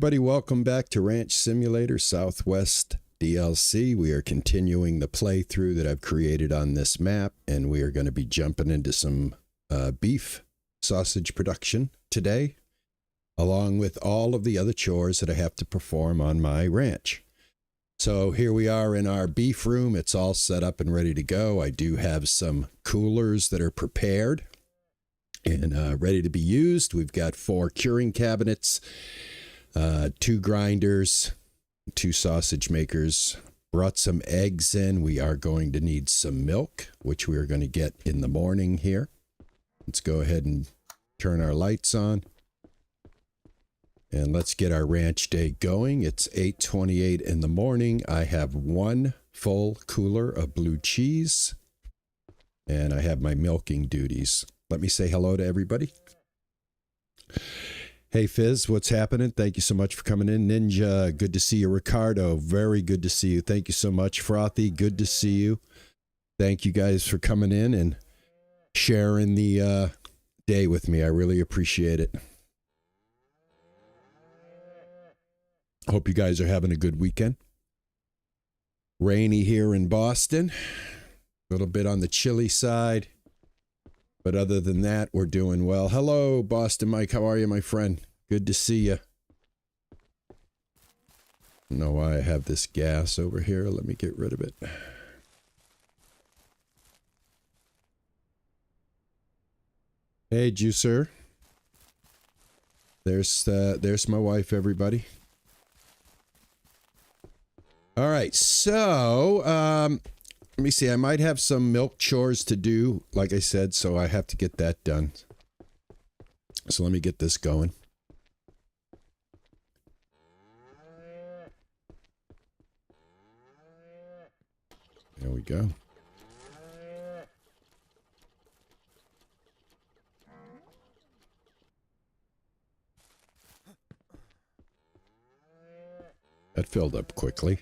everybody, welcome back to Ranch Simulator Southwest DLC. We are continuing the playthrough that I've created on this map, and we are going to be jumping into some beef sausage production today, along with all of the other chores that I have to perform on my ranch. So here we are in our beef room. It's all set up and ready to go. I do have some coolers that are prepared and ready to be used. We've got 4 curing cabinets, 2 grinders, 2 sausage makers. Brought some eggs in. We are going to need some milk, which we are going to get in the morning here. Let's go ahead and turn our lights on. And let's get our ranch day going. It's 8:28 in the morning. I have 1 full cooler of blue cheese. And I have my milking duties. Let me say hello to everybody. Hey Fizz, what's happening? Thank you so much for coming in. Ninja, good to see you. Ricardo, very good to see you. Thank you so much. Frothy, good to see you. Thank you guys for coming in and sharing the day with me. I really appreciate it. Hope you guys are having a good weekend. Rainy here in Boston. A little bit on the chilly side. But other than that, we're doing well. Hello, Boston Mike. How are you, my friend? Good to see you. I don't know why I have this gas over here. Let me get rid of it. Hey, Juicer. There's my wife, everybody. All right, so let me see. I might have some milk chores to do, like I said, so I have to get that done. So let me get this going. There we go. That filled up quickly.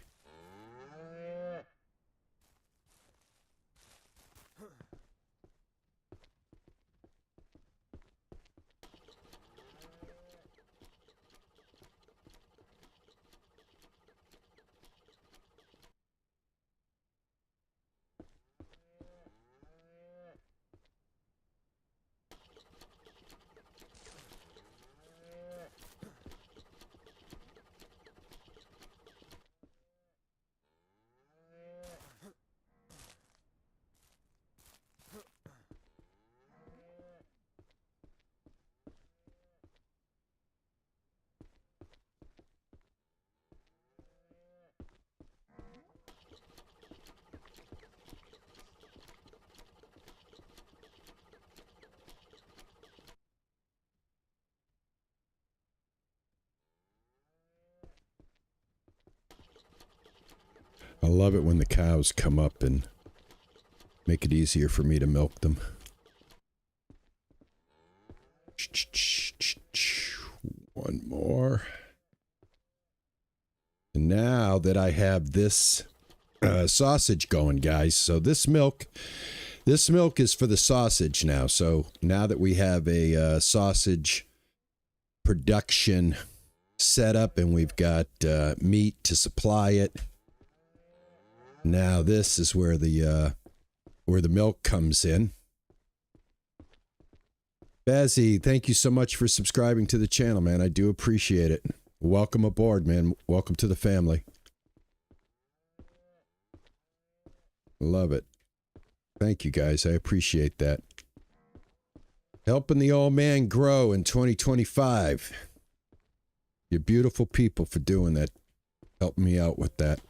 I love it when the cows come up and make it easier for me to milk them. One more. And now that I have this sausage going, guys, so this milk is for the sausage now. So now that we have a sausage production set up and we've got meat to supply it, now this is where the milk comes in. Bazzy, thank you so much for subscribing to the channel, man. I do appreciate it. Welcome aboard, man. Welcome to the family. Love it. Thank you, guys. I appreciate that. Helping the old man grow in 2025. You're beautiful people for doing that. Helping me out with that.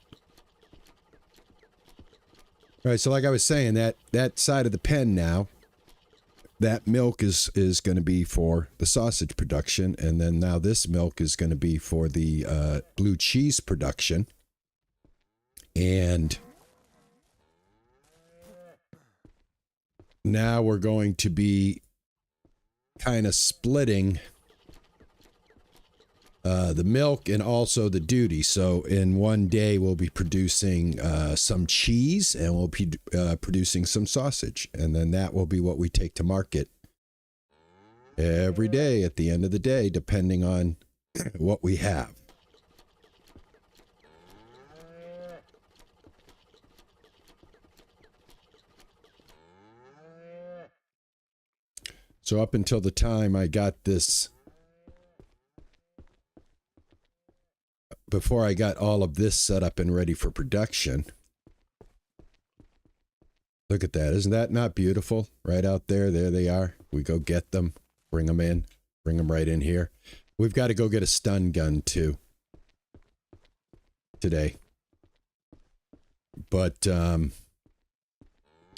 All right, so like I was saying, that side of the pen now, that milk is going to be for the sausage production, and then now this milk is going to be for the blue cheese production. And now we're going to be kind of splitting the milk and also the duty. So in one day we'll be producing some cheese and we'll be producing some sausage, and then that will be what we take to market every day at the end of the day, depending on what we have. So up until the time I got this, before I got all of this set up and ready for production. Look at that. Isn't that not beautiful? Right out there. There they are. We go get them, bring them in, bring them right in here. We've got to go get a stun gun too today. But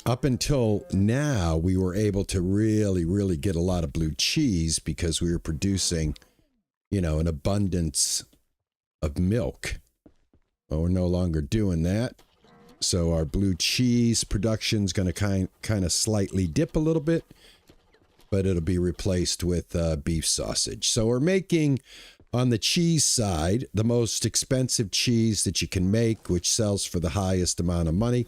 up until now, we were able to really get a lot of blue cheese because we were producing, you know, an abundance of milk. Well, we're no longer doing that. So our blue cheese production's going to kind of slightly dip a little bit, but it'll be replaced with beef sausage. So we're making, on the cheese side, the most expensive cheese that you can make, which sells for the highest amount of money.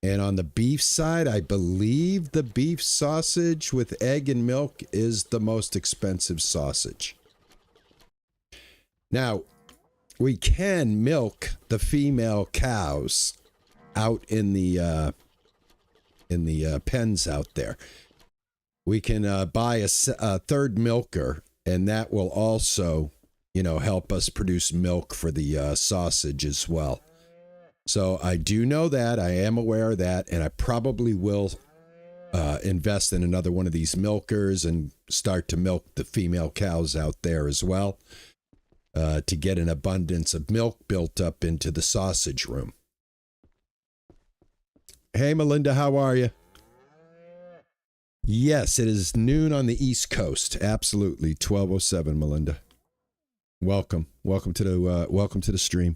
And on the beef side, I believe the beef sausage with egg and milk is the most expensive sausage. Now, we can milk the female cows out in the pens out there. We can buy a third milker, and that will also, you know, help us produce milk for the sausage as well. So I do know that. I am aware of that, and I probably will invest in another one of these milkers and start to milk the female cows out there as well to get an abundance of milk built up into the sausage room. Hey, Melinda, how are you? Yes, it is noon on the East Coast. Absolutely, 12:07, Melinda. Welcome to the stream.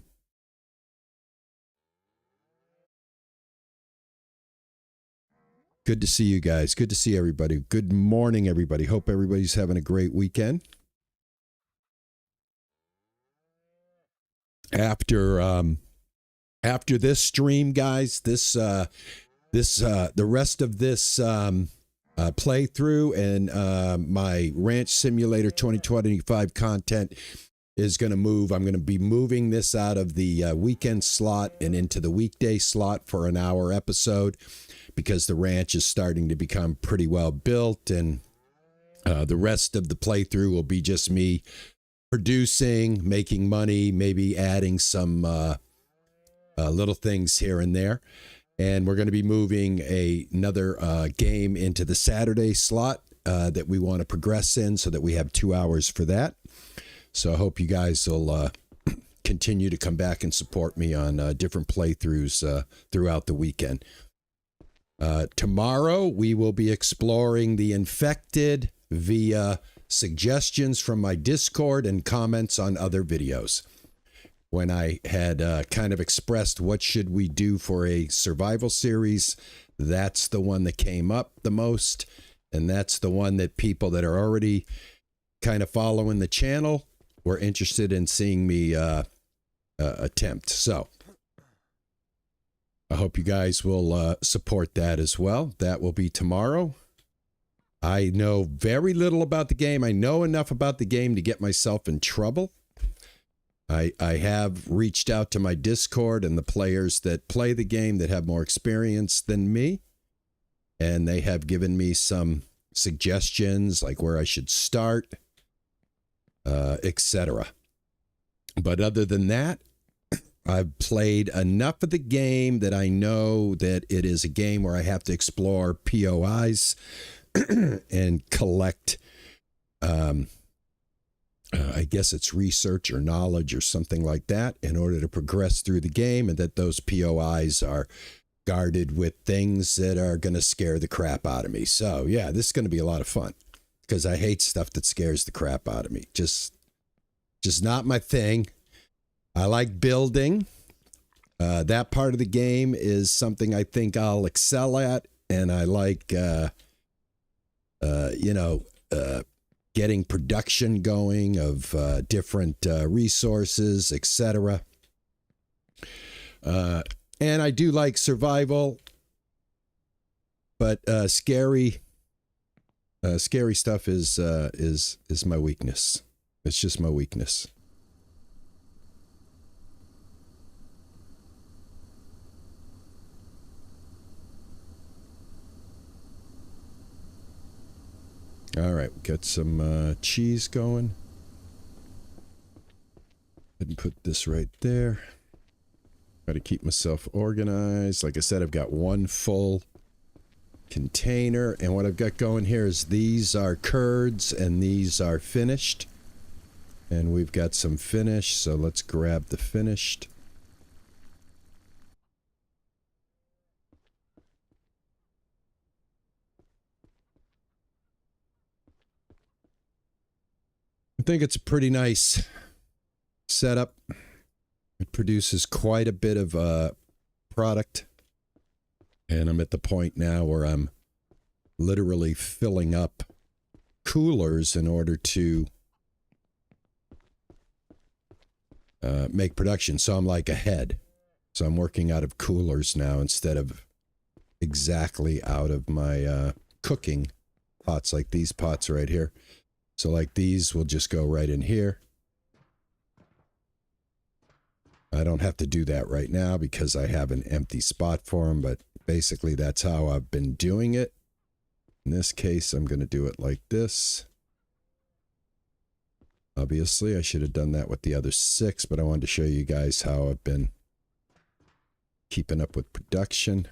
Good to see you guys. Good to see everybody. Good morning, everybody. Hope everybody's having a great weekend. After this stream, guys, the rest of this playthrough and my Ranch Simulator 2025 content is going to move. I'm going to be moving this out of the weekend slot and into the weekday slot for an hour episode because the ranch is starting to become pretty well built, and the rest of the playthrough will be just me producing, making money, maybe adding some little things here and there. And we're going to be moving another game into the Saturday slot that we want to progress in so that we have 2 hours for that. So I hope you guys will continue to come back and support me on different playthroughs throughout the weekend. Tomorrow, we will be exploring the infected via suggestions from my Discord and comments on other videos. When I had kind of expressed what should we do for a survival series, that's the one that came up the most, and that's the one that people that are already kind of following the channel were interested in seeing me attempt. So I hope you guys will support that as well. That will be tomorrow. I know very little about the game. I know enough about the game to get myself in trouble. I have reached out to my Discord and the players that play the game that have more experience than me, and they have given me some suggestions like where I should start, etc. But other than that, I've played enough of the game that I know that it is a game where I have to explore POIs and collect, I guess it's research or knowledge or something like that in order to progress through the game, and that those POIs are guarded with things that are going to scare the crap out of me. So yeah, this is going to be a lot of fun because I hate stuff that scares the crap out of me. Just not my thing. I like building. That part of the game is something I think I'll excel at, and I like, getting production going of different resources, etc. And I do like survival, but scary stuff is my weakness. It's just my weakness. All right, we got some cheese going. And put this right there. Try to keep myself organized. Like I said, I've got one full container, and what I've got going here is these are curds and these are finished. And we've got some finished, so let's grab the finished. I think it's a pretty nice setup. It produces quite a bit of product. And I'm at the point now where I'm literally filling up coolers in order to make production. So I'm like ahead. So I'm working out of coolers now instead of exactly out of my cooking pots, like these pots right here. So like these will just go right in here. I don't have to do that right now because I have an empty spot for them, but basically that's how I've been doing it. In this case, I'm going to do it like this. Obviously, I should have done that with the other 6, but I wanted to show you guys how I've been keeping up with production.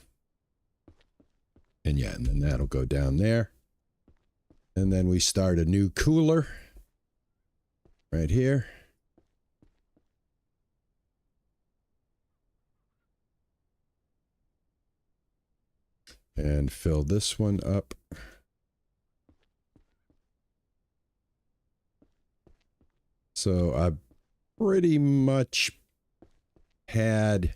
And yeah, and then that'll go down there. And then we start a new cooler right here. And fill this one up. So I've pretty much had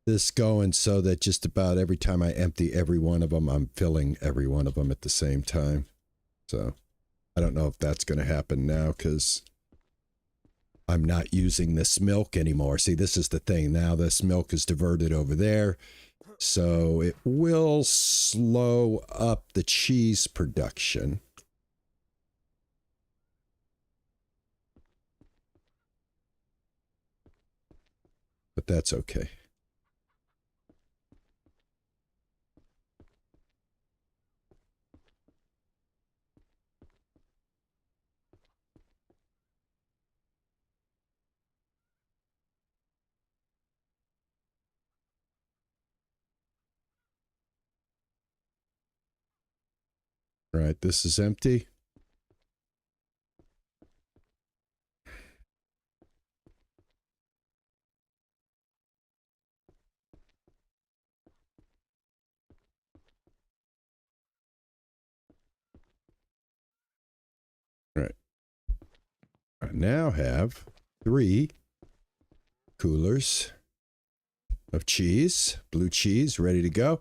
this going so that just about every time I empty every one of them, I'm filling every one of them at the same time. So I don't know if that's going to happen now because I'm not using this milk anymore. See, this is the thing. Now this milk is diverted over there. So it will slow up the cheese production. But that's okay. All right, this is empty. All right. I now have 3 coolers of cheese, blue cheese, ready to go. All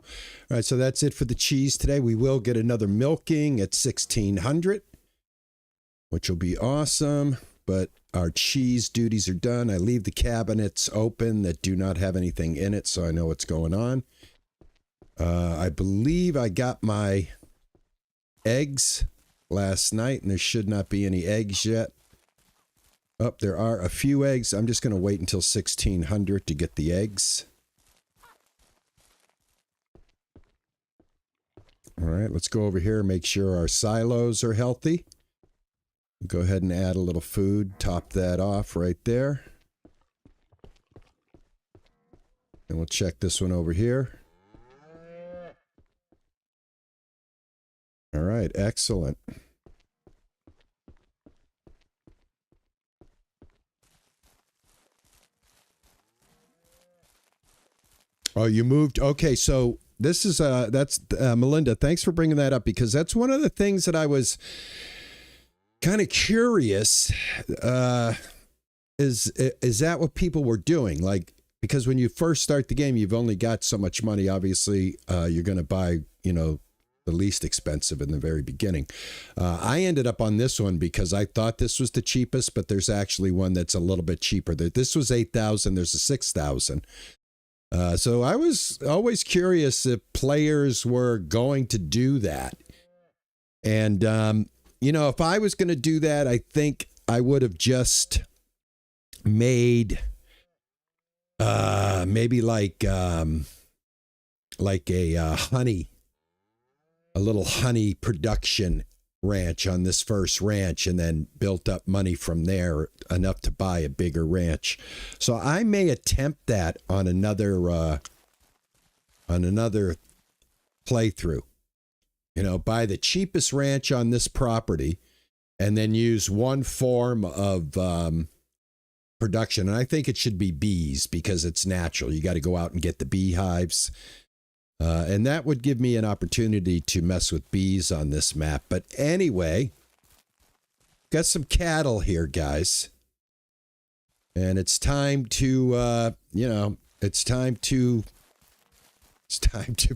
right, so that's it for the cheese today. We will get another milking at 1600, which will be awesome, but our cheese duties are done. I leave the cabinets open that do not have anything in it, so I know what's going on. I believe I got my eggs last night, and there should not be any eggs yet. Oh, there are a few eggs. I'm just going to wait until 1600 to get the eggs. All right, let's go over here and make sure our silos are healthy. Go ahead and add a little food, top that off right there. And we'll check this one over here. All right, excellent. Oh, you moved? Okay, so this is that's Melinda. Thanks for bringing that up because that's one of the things that I was kind of curious. Is that what people were doing? Like, because when you first start the game, you've only got so much money. Obviously, you're going to buy, you know, the least expensive in the very beginning. I ended up on this one because I thought this was the cheapest, but there's actually one that's a little bit cheaper. This was 8,000. There's a 6,000. So I was always curious if players were going to do that. And, you know, if I was going to do that, I think I would have just made maybe like a a little honey production ranch on this first ranch and then built up money from there enough to buy a bigger ranch. So I may attempt that on another playthrough. You know, buy the cheapest ranch on this property and then use one form of production. And I think it should be bees because it's natural. You got to go out and get the beehives. And that would give me an opportunity to mess with bees on this map. But anyway, got some cattle here, guys. And it's time to, it's time to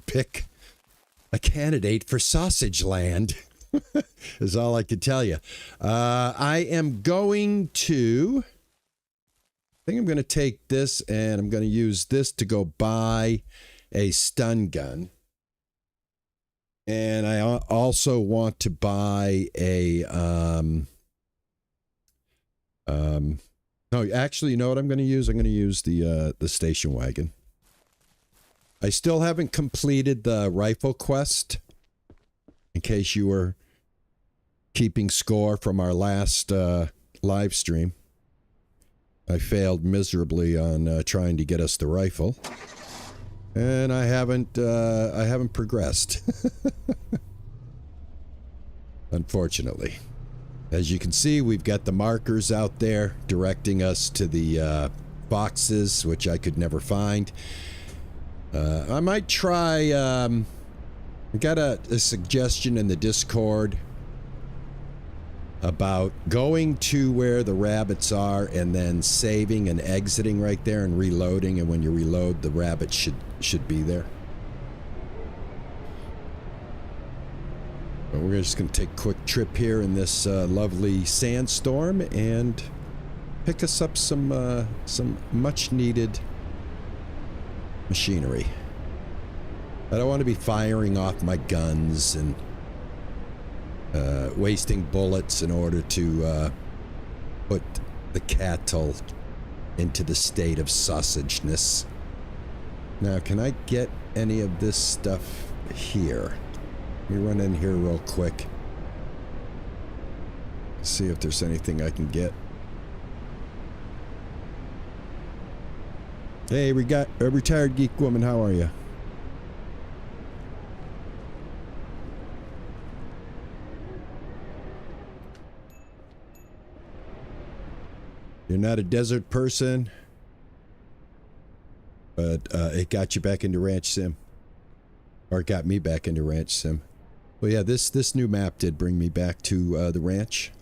pick a candidate for Sausage Land, is all I can tell you. I am going to, I think I'm going to take this and I'm going to use this to go buy a stun gun. And I also want to buy a, no, actually, you know what I'm going to use? I'm going to use the station wagon. I still haven't completed the rifle quest, in case you were keeping score from our last live stream. I failed miserably on trying to get us the rifle. And I haven't progressed. Unfortunately. As you can see, we've got the markers out there directing us to the boxes, which I could never find. I might try, I got a suggestion in the Discord about going to where the rabbits are and then saving and exiting right there and reloading, and when you reload, the rabbit should be there. But we're just going to take a quick trip here in this lovely sandstorm and pick us up some much needed machinery. I don't want to be firing off my guns and wasting bullets in order to put the cattle into the state of sausageness. Now, can I get any of this stuff here? Let me run in here real quick. See if there's anything I can get. Hey, we got a retired geek woman. How are you? You're not a desert person, but it got you back into Ranch Sim. Or it got me back into Ranch Sim. Well, yeah, this new map did bring me back to the ranch.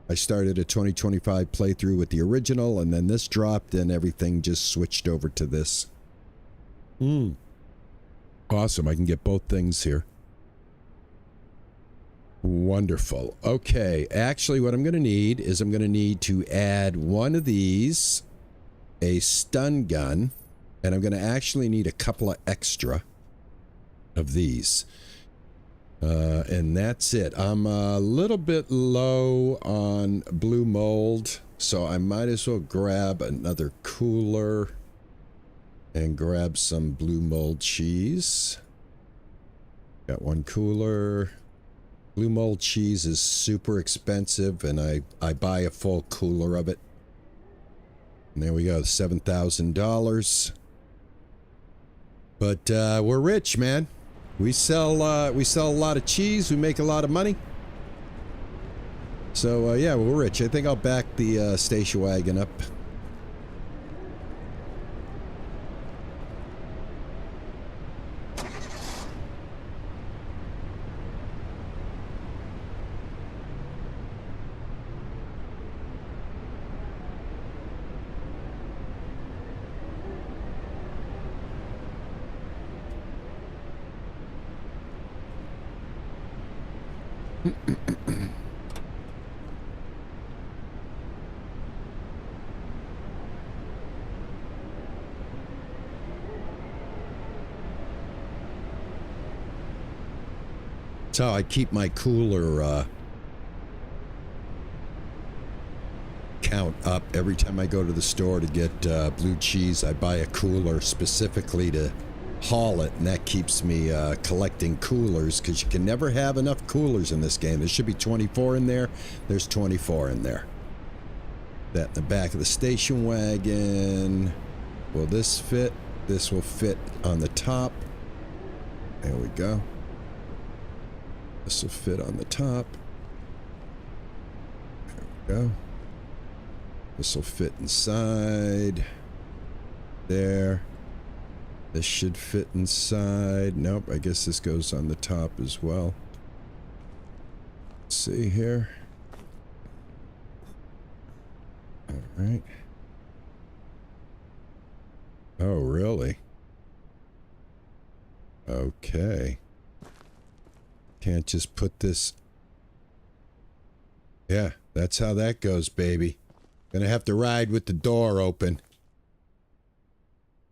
I started a 2025 playthrough with the original, and then this dropped, and everything just switched over to this. Awesome, I can get both things here. Wonderful. Okay, actually what I'm going to need is I'm going to need to add one of these, a stun gun, and I'm going to actually need a couple of extra of these. And that's it. I'm a little bit low on blue mold, so I might as well grab another cooler and grab some blue mold cheese. Got one cooler. Blue mold cheese is super expensive, and I buy a full cooler of it. And there we go, $7,000. But we're rich, man. We sell a lot of cheese. We make a lot of money. So yeah, we're rich. I think I'll back the station wagon up. That's how I keep my cooler count up. Every time I go to the store to get blue cheese, I buy a cooler specifically to haul it, and that keeps me collecting coolers, because you can never have enough coolers in this game. There should be 24 in there. There's 24 in there. That in the back of the station wagon. Will this fit? This will fit on the top. There we go. This will fit on the top. There we go. This will fit inside. There. This should fit inside. Nope, I guess this goes on the top as well. Let's see here. All right. Oh, really? Okay. Can't just put this... Yeah, that's how that goes, baby. Gonna have to ride with the door open.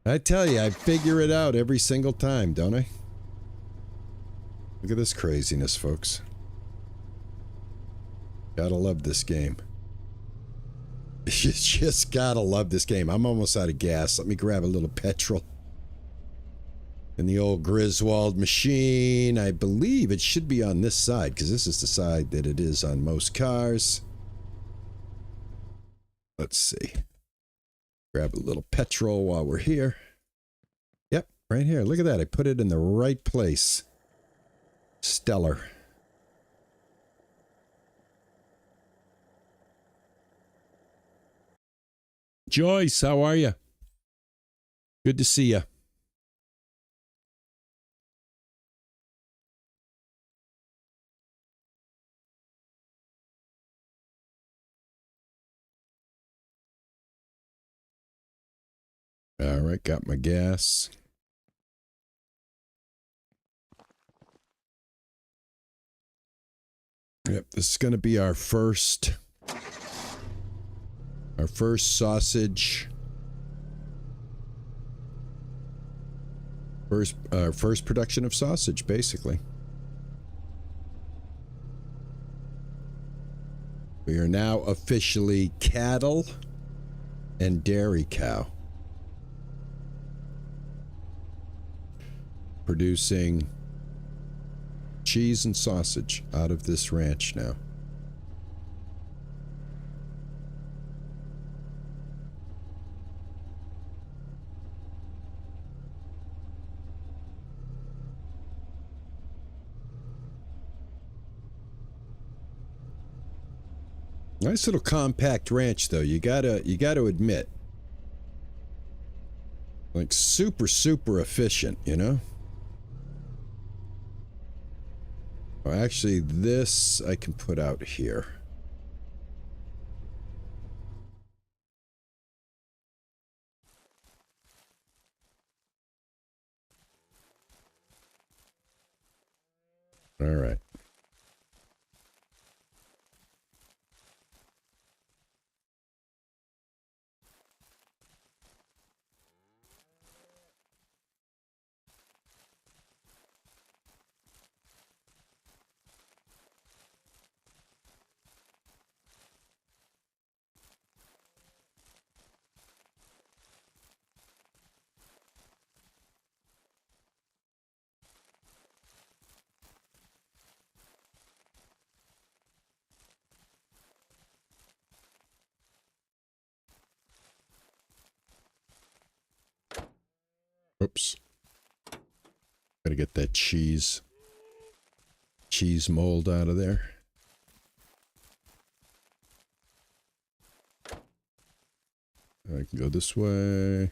I tell you, I figure it out every single time, don't I? Look at this craziness, folks. Gotta love this game. You just gotta love this game. I'm almost out of gas. Let me grab a little petrol. In the old Griswold machine. I believe it should be on this side, because this is the side that it is on most cars. Let's see. Grab a little petrol while we're here. Yep, right here. Look at that. I put it in the right place. Stellar. Joyce, how are you? Good to see you. All right, got my gas. Yep, this is going to be our first sausage. First production of sausage, basically. We are now officially cattle and dairy cow. Producing cheese and sausage out of this ranch now. Nice little compact ranch, though. You gotta admit, like super efficient, you know. Oh, actually, this I can put out here. All right. Oops. Gotta get that cheese mold out of there. I can go this way.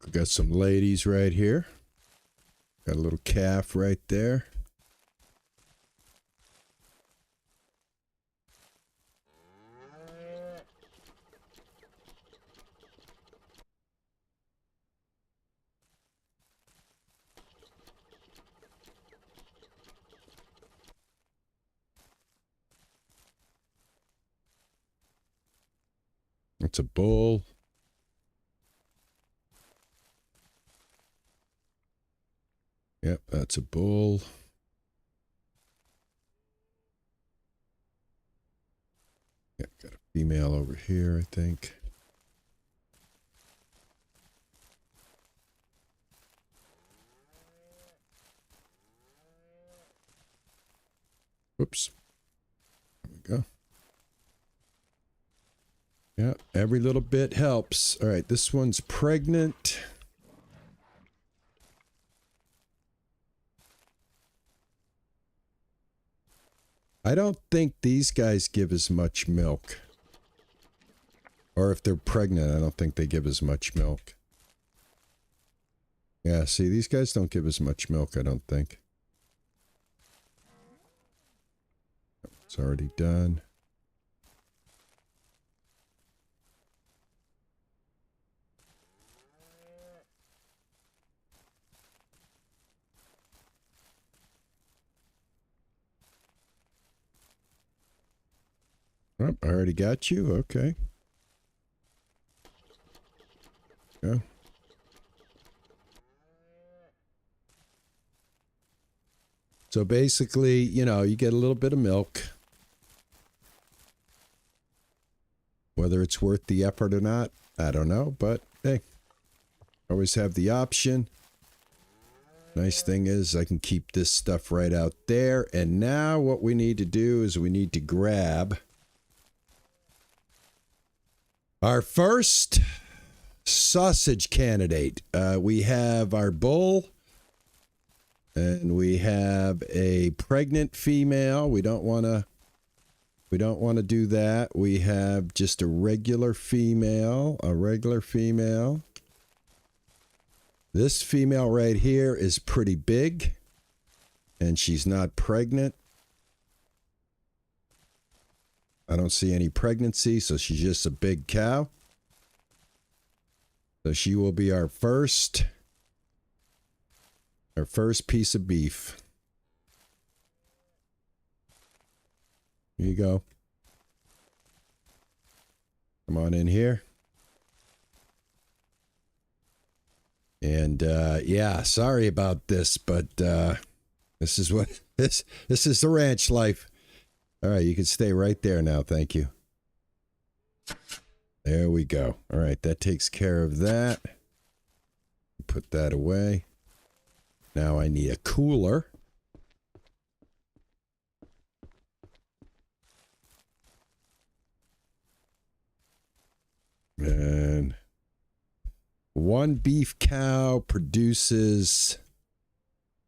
We got some ladies right here. Got a little calf right there. That's a bull. Yep, that's a bull. Yep, got a female over here, I think. Whoops. There we go. Yeah, every little bit helps. All right, this one's pregnant. I don't think these guys give as much milk. Or if they're pregnant, I don't think they give as much milk. Yeah, see, these guys don't give as much milk, I don't think. It's already done. Oh, I already got you. Okay. Yeah. So basically, you know, you get a little bit of milk. Whether it's worth the effort or not, I don't know. But, hey, always have the option. Nice thing is I can keep this stuff right out there. And now what we need to do is we need to grab our first sausage candidate. We have our bull, and we have a pregnant female. We don't want to do that. We have just a regular female. This female right here is pretty big, and she's not pregnant. I don't see any pregnancy, so she's just a big cow. So she will be our first piece of beef. Here you go. Come on in here. And yeah, sorry about this, but this is what this is the ranch life. All right, you can stay right there now. Thank you. There we go. All right, that takes care of that. Put that away. Now I need a cooler. And one beef cow produces,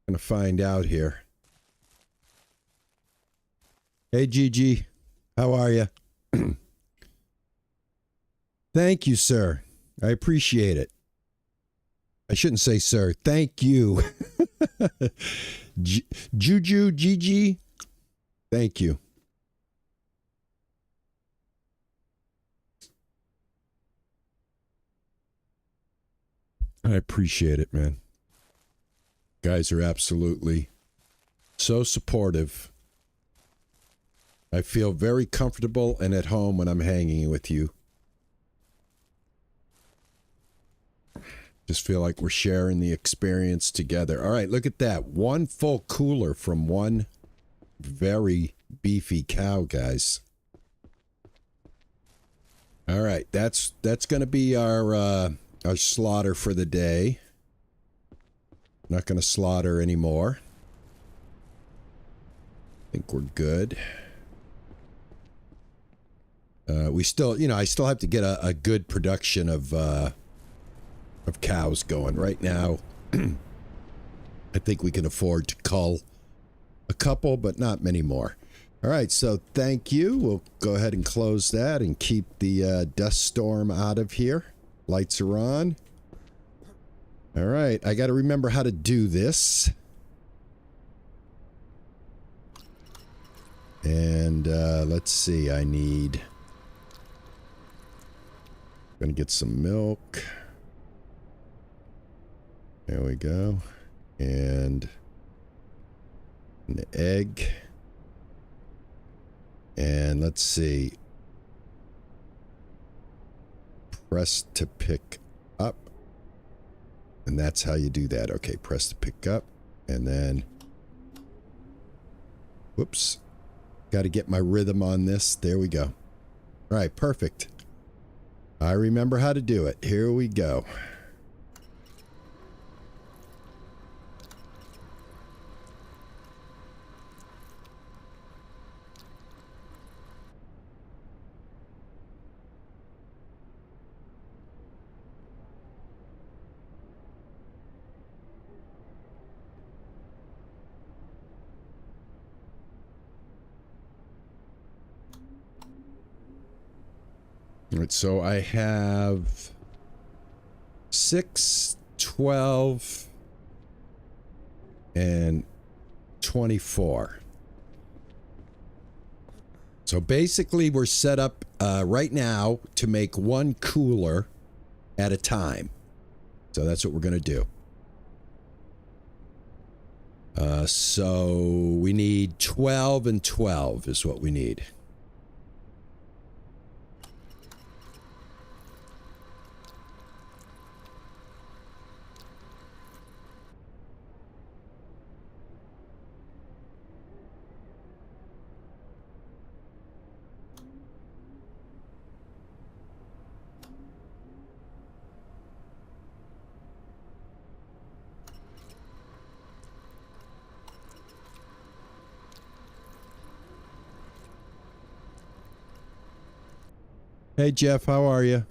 I'm gonna find out here. Hey, Gigi, how are you? Thank you, sir. I appreciate it. I shouldn't say sir. Thank you. Juju, Gigi, thank you. I appreciate it, man. Guys are absolutely so supportive. I feel very comfortable and at home when I'm hanging with you. Just feel like we're sharing the experience together. All right, look at that. One full cooler from one very beefy cow, guys. All right, that's going to be our slaughter for the day. Not going to slaughter anymore. I think we're good. We still, you know, I still have to get a good production of cows going. Right now, I think we can afford to cull a couple, but not many more. All right, so thank you. We'll go ahead and close that and keep the dust storm out of here. Lights are on. All right, I got to remember how to do this. And let's see, I need... Gonna get some milk. There we go. And an egg. And let's see. Press to pick up. And that's how you do that. Okay, press to pick up. And then... Whoops. Got to get my rhythm on this. There we go. All right, perfect. I remember how to do it. Here we go. All right, so I have 6, 12, and 24. So basically we're set up right now to make one cooler at a time. So that's what we're going to do. So we need 12 and 12 is what we need. Hey, Jeff, how are you?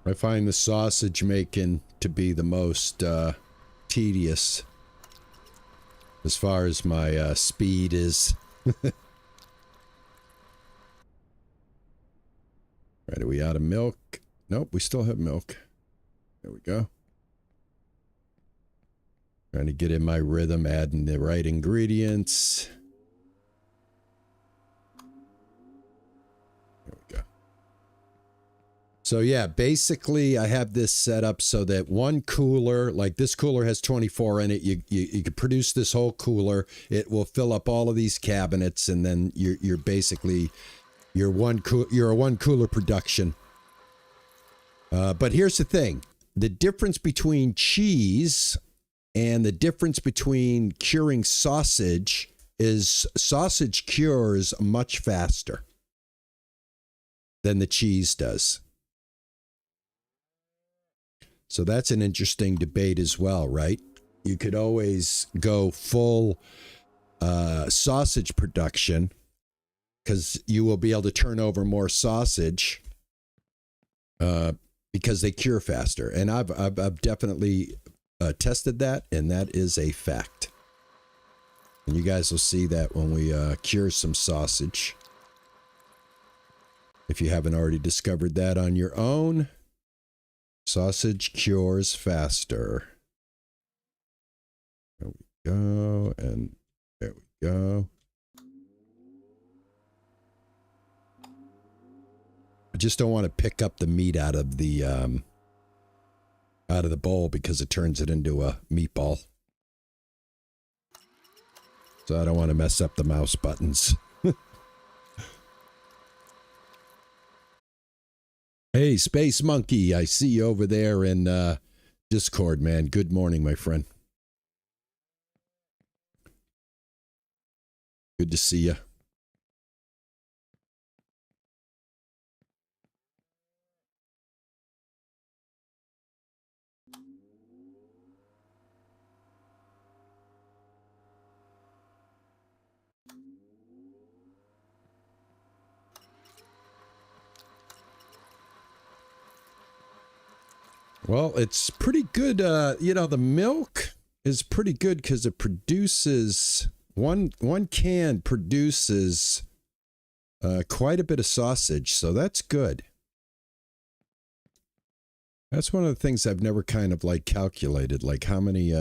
I find the sausage making to be the most tedious as far as my speed is. Right, are we out of milk? Nope, we still have milk. There we go. Trying to get in my rhythm, adding the right ingredients. There we go. So yeah, basically I have this set up so that one cooler, like this cooler has 24 in it, you could produce this whole cooler, it will fill up all of these cabinets, and then you're basically you're a one cooler production. But here's the thing, the difference between cheese and the difference between curing sausage is sausage cures much faster than the cheese does. So that's an interesting debate as well, right? You could always go full sausage production because you will be able to turn over more sausage because they cure faster. And I've definitely tested that, and that is a fact. And you guys will see that when we cure some sausage. If you haven't already discovered that on your own. Sausage cures faster. There we go, and there we go. I just don't want to pick up the meat out of the bowl because it turns it into a meatball. So I don't want to mess up the mouse buttons. Hey, Space Monkey, I see you over there in Discord, man. Good morning, my friend. Good to see you. Well, it's pretty good. You know, the milk is pretty good because it produces one can produces quite a bit of sausage, so that's good. That's one of the things I've never kind of like calculated, like how many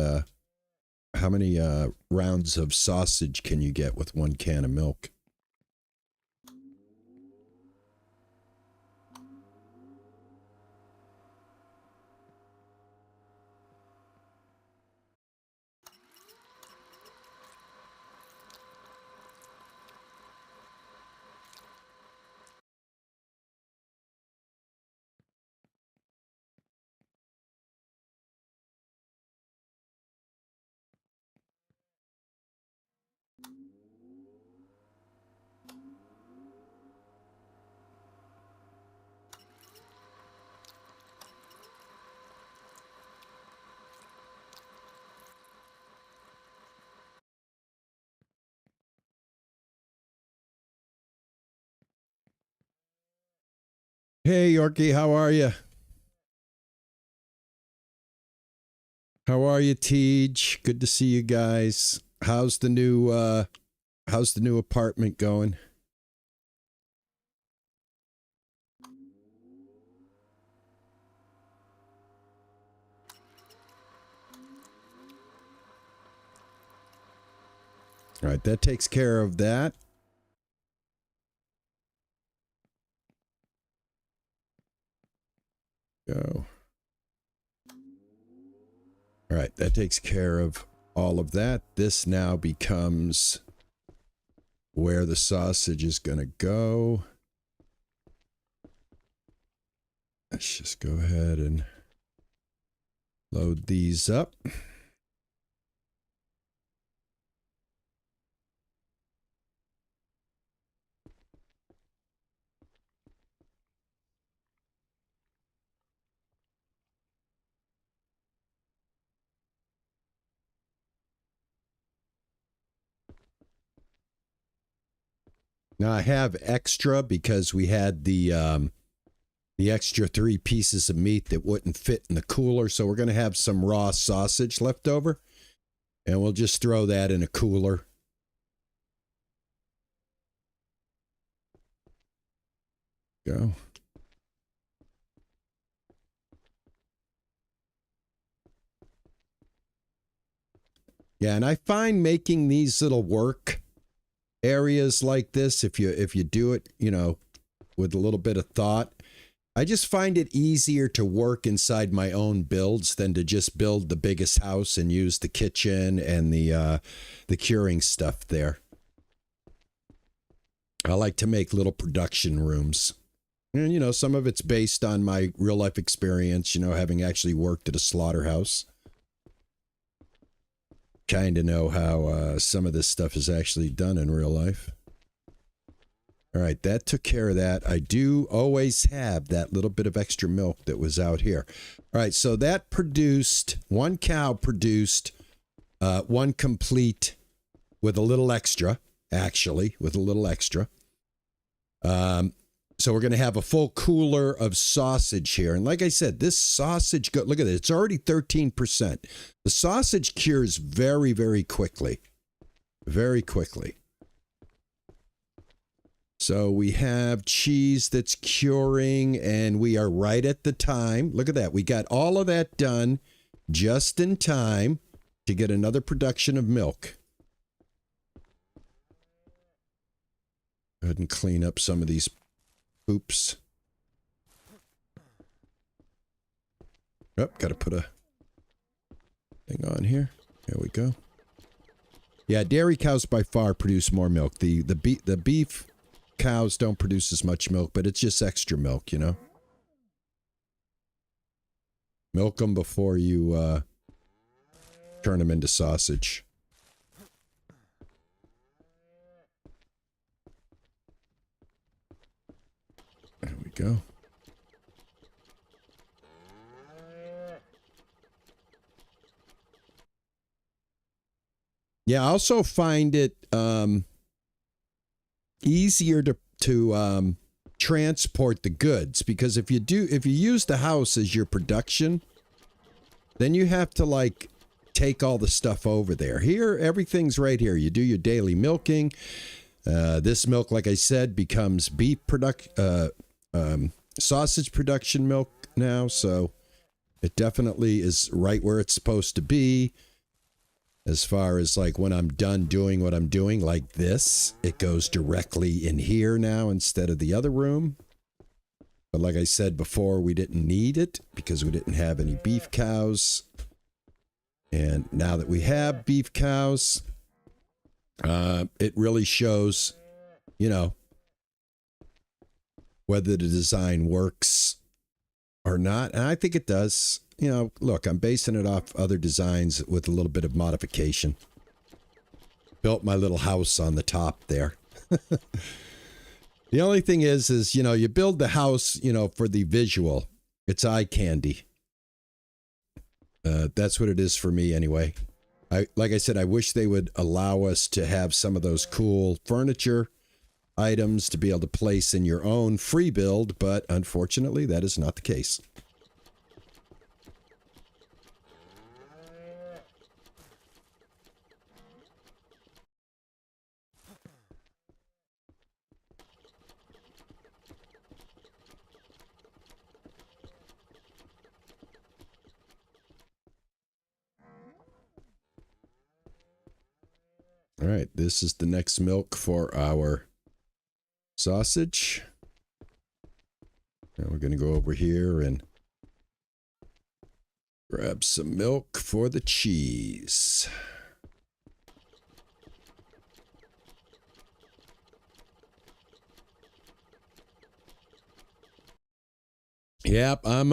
rounds of sausage can you get with 1 can of milk? Hey, Yorkie, how are you? How are you, Tej? Good to see you guys. How's the new apartment going? All right, that takes care of that. Go. All right, that takes care of all of that. This now becomes where the sausage is going to go. Let's just go ahead and load these up. Now I have extra because we had the extra 3 pieces of meat that wouldn't fit in the cooler. So we're going to have some raw sausage left over. And we'll just throw that in a cooler. Go. Yeah, and I find making these little work areas like this, if you do it, you know, with a little bit of thought, I just find it easier to work inside my own builds than to just build the biggest house and use the kitchen and the curing stuff there. I like to make little production rooms. And, you know, some of it's based on my real life experience, you know, having actually worked at a slaughterhouse. Kind of know how some of this stuff is actually done in real life. All right, that took care of that. I do always have that little bit of extra milk that was out here. All right, so that produced, 1 cow produced 1 complete with a little extra, actually, with a little extra. So we're going to have a full cooler of sausage here. And like I said, this sausage, look at it, it's already 13%. The sausage cures very, very quickly. Very quickly. So we have cheese that's curing, and we are right at the time. Look at that. We got all of that done just in time to get another production of milk. Go ahead and clean up some of these poops. Oh, got to put a thing on here. There we go. Yeah, dairy cows by far produce more milk. The beef cows don't produce as much milk, but it's just extra milk, you know. Milk them before you turn them into sausage. we go. Yeah, I also find it easier to transport the goods, because if you use the house as your production, then you have to like take all the stuff over there. Here, everything's right here. You do your daily milking. This milk, like I said, becomes beef sausage production milk now, so it definitely is right where it's supposed to be. As far as like when I'm done doing what I'm doing, like this, it goes directly in here now instead of the other room. But like I said before, we didn't need it because we didn't have any beef cows. And now that we have beef cows, it really shows, you know, whether the design works or not. And I think it does. You know, look, I'm basing it off other designs with a little bit of modification. Built my little house on the top there. The only thing is, you know, you build the house, you know, for the visual. It's eye candy. That's what it is for me anyway. Like I said, I wish they would allow us to have some of those cool furniture items to be able to place in your own free build, but unfortunately, that is not the case. All right, this is the next milk for our sausage. Now we're going to go over here and grab some milk for the cheese. Yep, I'm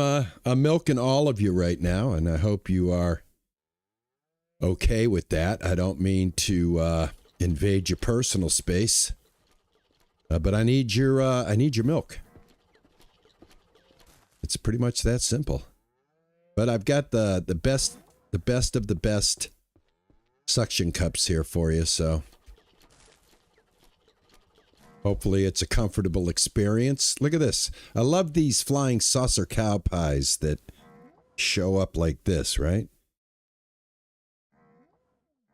milking all of you right now, and I hope you are okay with that. I don't mean to invade your personal space, but I need your milk. It's pretty much that simple. But I've got the best of the best suction cups here for you, so hopefully it's a comfortable experience. Look at this. I love these flying saucer cow pies that show up like this, right?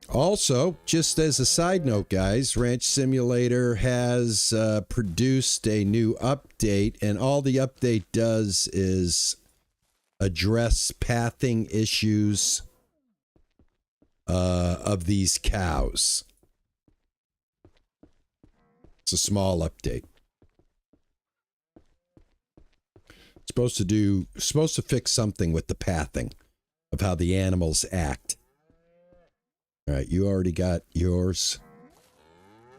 Also, just as a side note, guys, Ranch Simulator has produced a new update, and all the update does is address pathing issues of these cows. It's a small update. It's supposed to fix something with the pathing of how the animals act. All right, you already got yours.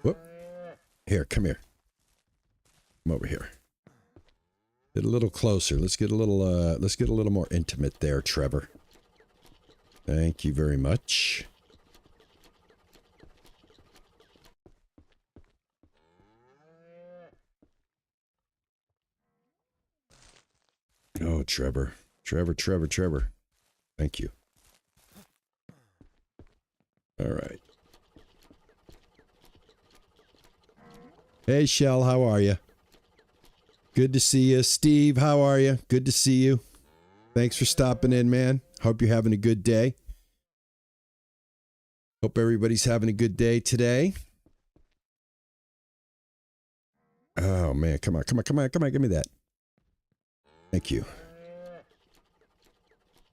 Whoop. Here, come here. Come over here. Get a little closer. Let's get a little more intimate there, Trevor. Thank you very much. Oh, Trevor. Trevor. Thank you. All right. Hey, Shell, how are you? Good to see you. Steve, how are you? Good to see you. Thanks for stopping in, man. Hope you're having a good day. Hope everybody's having a good day today. Oh, man. Come on. Give me that. Thank you.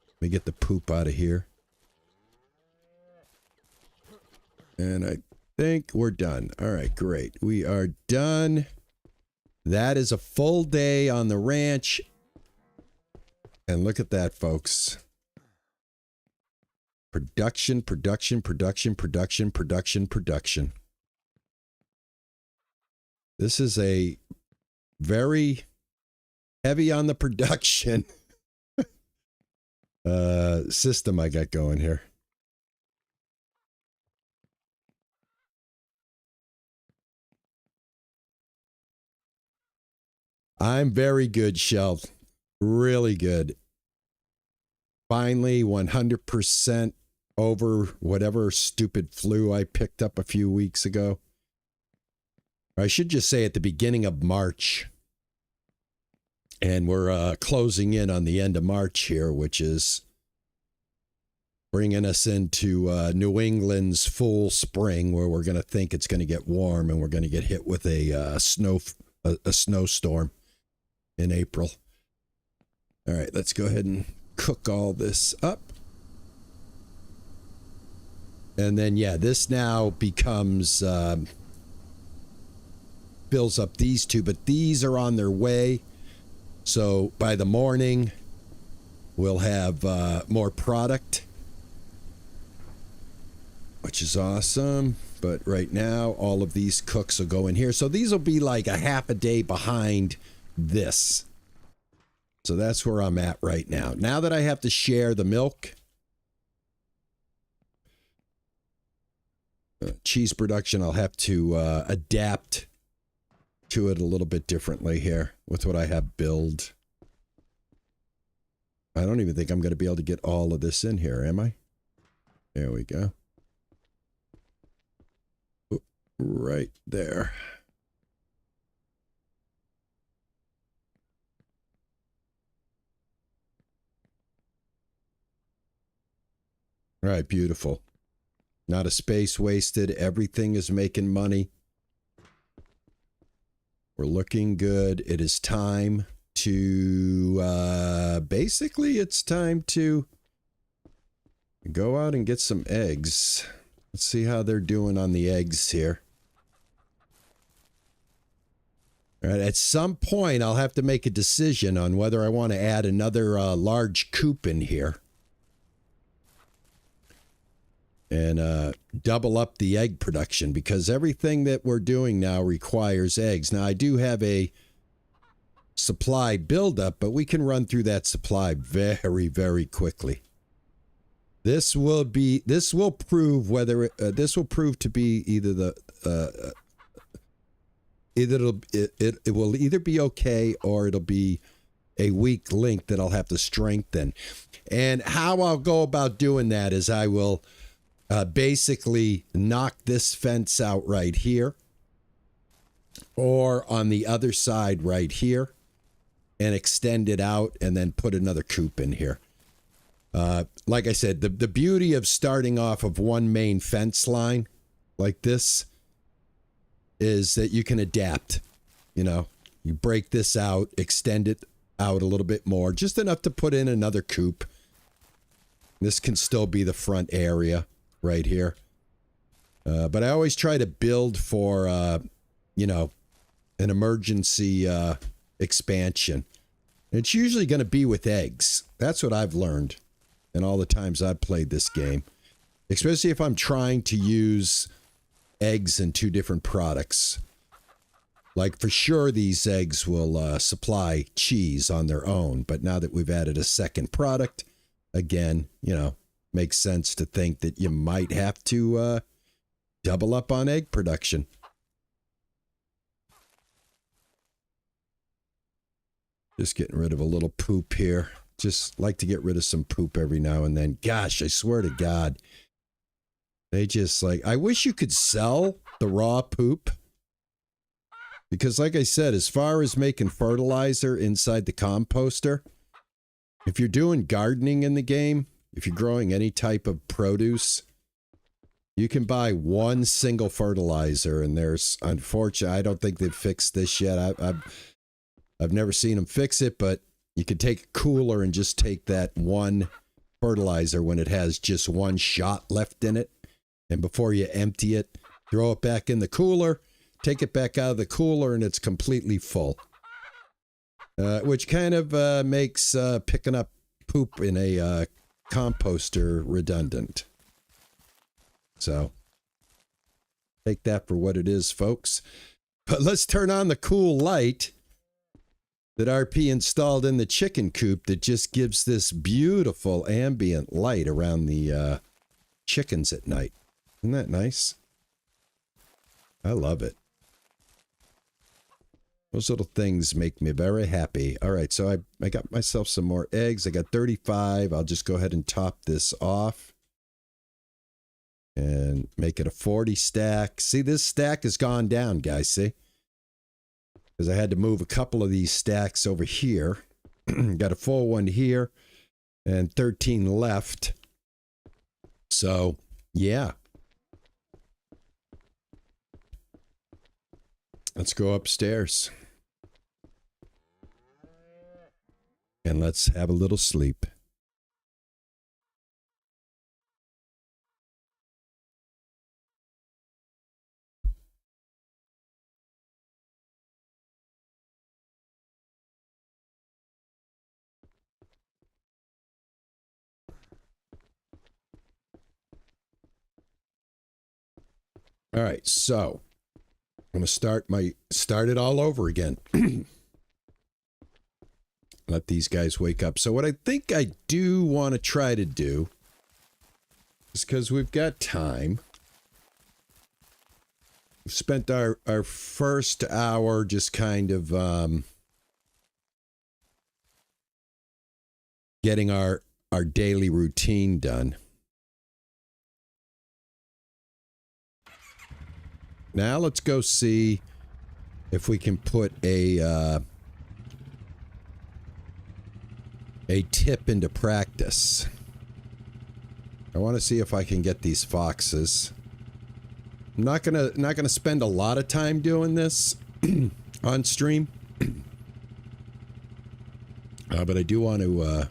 Let me get the poop out of here. And I think we're done. All right, great. We are done. That is a full day on the ranch. And look at that, folks. Production. This is a very heavy on the production system I got going here. I'm very good, Shell. Really good. Finally, 100% over whatever stupid flu I picked up a few weeks ago. I should just say at the beginning of March. And we're closing in on the end of March here, which is bringing us into New England's full spring, where we're going to think it's going to get warm and we're going to get hit with a snowstorm in April. All right, let's go ahead and cook all this up. And then, yeah, this now becomes, fills up these two, but these are on their way. So by the morning, we'll have more product, which is awesome. But right now, all of these cooks will go in here. So these will be like a half a day behind this. So that's where I'm at right now. Now that I have to share the milk, cheese production, I'll have to adapt to it a little bit differently here with what I have build. I don't even think I'm going to be able to get all of this in here, am I? There we go. Right there. All right, beautiful. Not a space wasted. Everything is making money. We're looking good. It is time to, basically it's time to go out and get some eggs. Let's see how they're doing on the eggs here. All right, at some point I'll have to make a decision on whether I want to add another large coop in here. And double up the egg production, because everything that we're doing now requires eggs. Now, I do have a supply buildup, but we can run through that supply very, very quickly. This will prove whether this will prove to be either the it will either be okay or it'll be a weak link that I'll have to strengthen. And how I'll go about doing that is I will basically knock this fence out right here, or on the other side right here, and extend it out and then put another coop in here. Like I said, the beauty of starting off of one main fence line like this is that you can adapt. You know, you break this out, extend it out a little bit more, just enough to put in another coop. This can still be the front area right here. But I always try to build for, you know, an emergency expansion. It's usually going to be with eggs. That's what I've learned in all the times I've played this game. Especially if I'm trying to use eggs in two different products. Like, for sure, these eggs will supply cheese on their own. But now that we've added a second product, again, you know, makes sense to think that you might have to double up on egg production. Just getting rid of a little poop here. Just like to get rid of some poop every now and then. Gosh, I swear to God. They just like, I wish you could sell the raw poop. Because like I said, as far as making fertilizer inside the composter, if you're doing gardening in the game, if you're growing any type of produce, you can buy one single fertilizer, and there's, unfortunately, I don't think they've fixed this yet. I've never seen them fix it, but you can take a cooler and just take that one fertilizer when it has just one shot left in it, and before you empty it, throw it back in the cooler, take it back out of the cooler, and it's completely full. Which kind of makes picking up poop in a composter redundant. So, take that for what it is, folks. But let's turn on the cool light that RP installed in the chicken coop that just gives this beautiful ambient light around the chickens at night. Isn't that nice? I love it. Those little things make me very happy. All right, so I got myself some more eggs. I got 35. I'll just go ahead and top this off. And make it a 40 stack. See, this stack has gone down, guys, see? Because I had to move a couple of these stacks over here. Got a full one here. And 13 left. So, yeah. Let's go upstairs. And let's have a little sleep. All right, so I'm going to start it all over again. Let these guys wake up. So what I think I do want to try to do is, because we've got time, we've spent our first hour just kind of getting our daily routine done. Now let's go see if we can put a tip into practice. I want to see if I can get these foxes. I'm not gonna spend a lot of time doing this on stream, but I do want to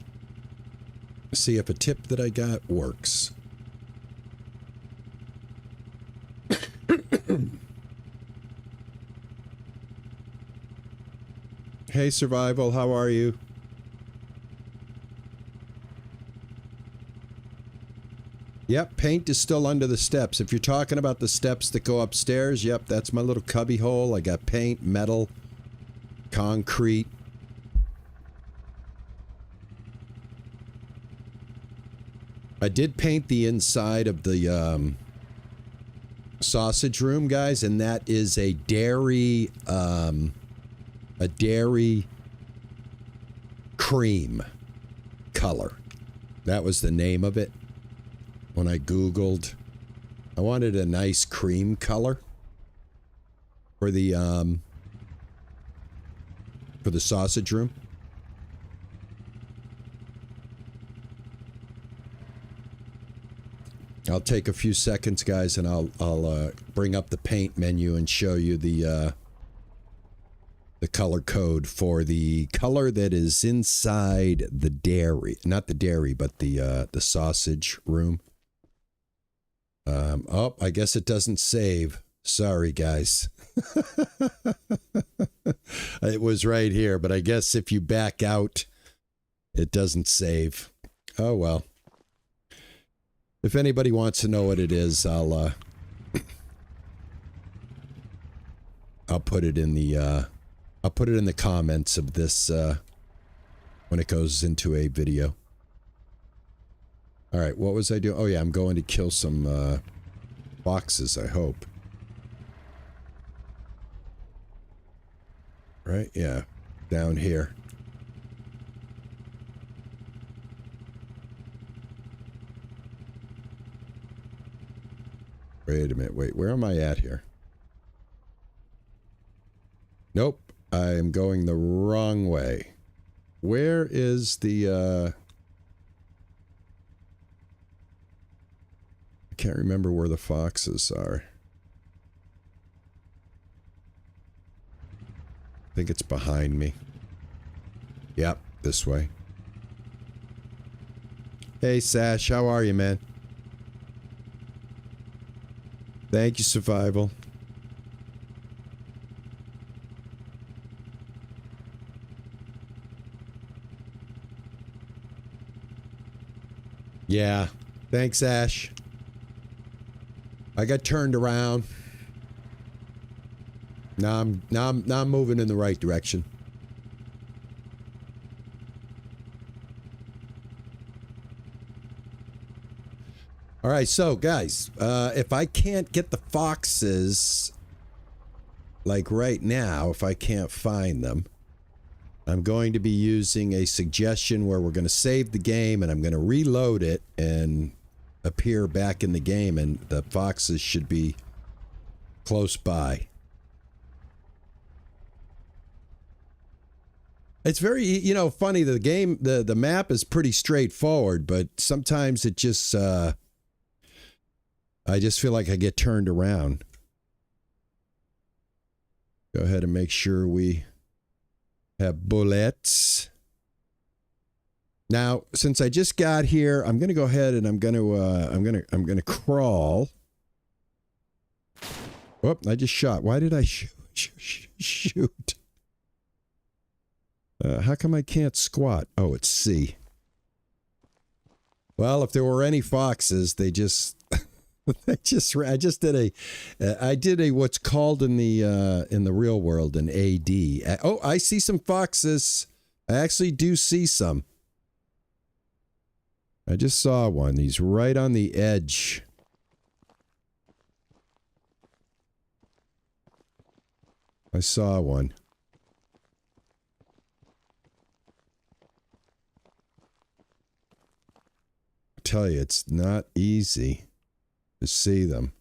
see if a tip that I got works. Hey, Survival, how are you? Yep, paint is still under the steps. If you're talking about the steps that go upstairs, yep, that's my little cubby hole. I got paint, metal, concrete. I did paint the inside of the sausage room, guys, and that is a dairy cream color. That was the name of it when I Googled. I wanted a nice cream color for the sausage room. I'll take a few seconds, guys, and I'll bring up the paint menu and show you the color code for the color that is inside the dairy, not the dairy, but the sausage room. Oh, I guess it doesn't save. Sorry, guys. It was right here, but I guess if you back out, it doesn't save. Oh, well. If anybody wants to know what it is, I'll put it in the comments of this when it goes into a video. All right, what was I doing? Oh yeah, I'm going to kill some foxes, I hope. Right? Yeah, down here. Wait a minute, wait, where am I at here? Nope, I am going the wrong way. Where is the, I can't remember where the foxes are. I think it's behind me. Yep, this way. Hey, Sash, how are you, man? Thank you, Survival. Yeah. Thanks, Ash. I got turned around. Now I'm moving in the right direction. All right, so guys, if I can't get the foxes like right now, if I can't find them, I'm going to be using a suggestion where we're going to save the game and I'm going to reload it and appear back in the game, and the foxes should be close by. It's very, you know, funny. The game, the map is pretty straightforward, but sometimes it just, I just feel like I get turned around. Go ahead and make sure we have bullets. Now, since I just got here, I'm going to go ahead and I'm going to crawl. Oh, I just shot. Why did I shoot? How come I can't squat? Oh, it's C. Well, if there were any foxes, they just, I just did a what's called in the real world an AD. Oh, I see some foxes. I actually do see some. I just saw one. He's right on the edge. I saw one. I tell you, it's not easy to see them.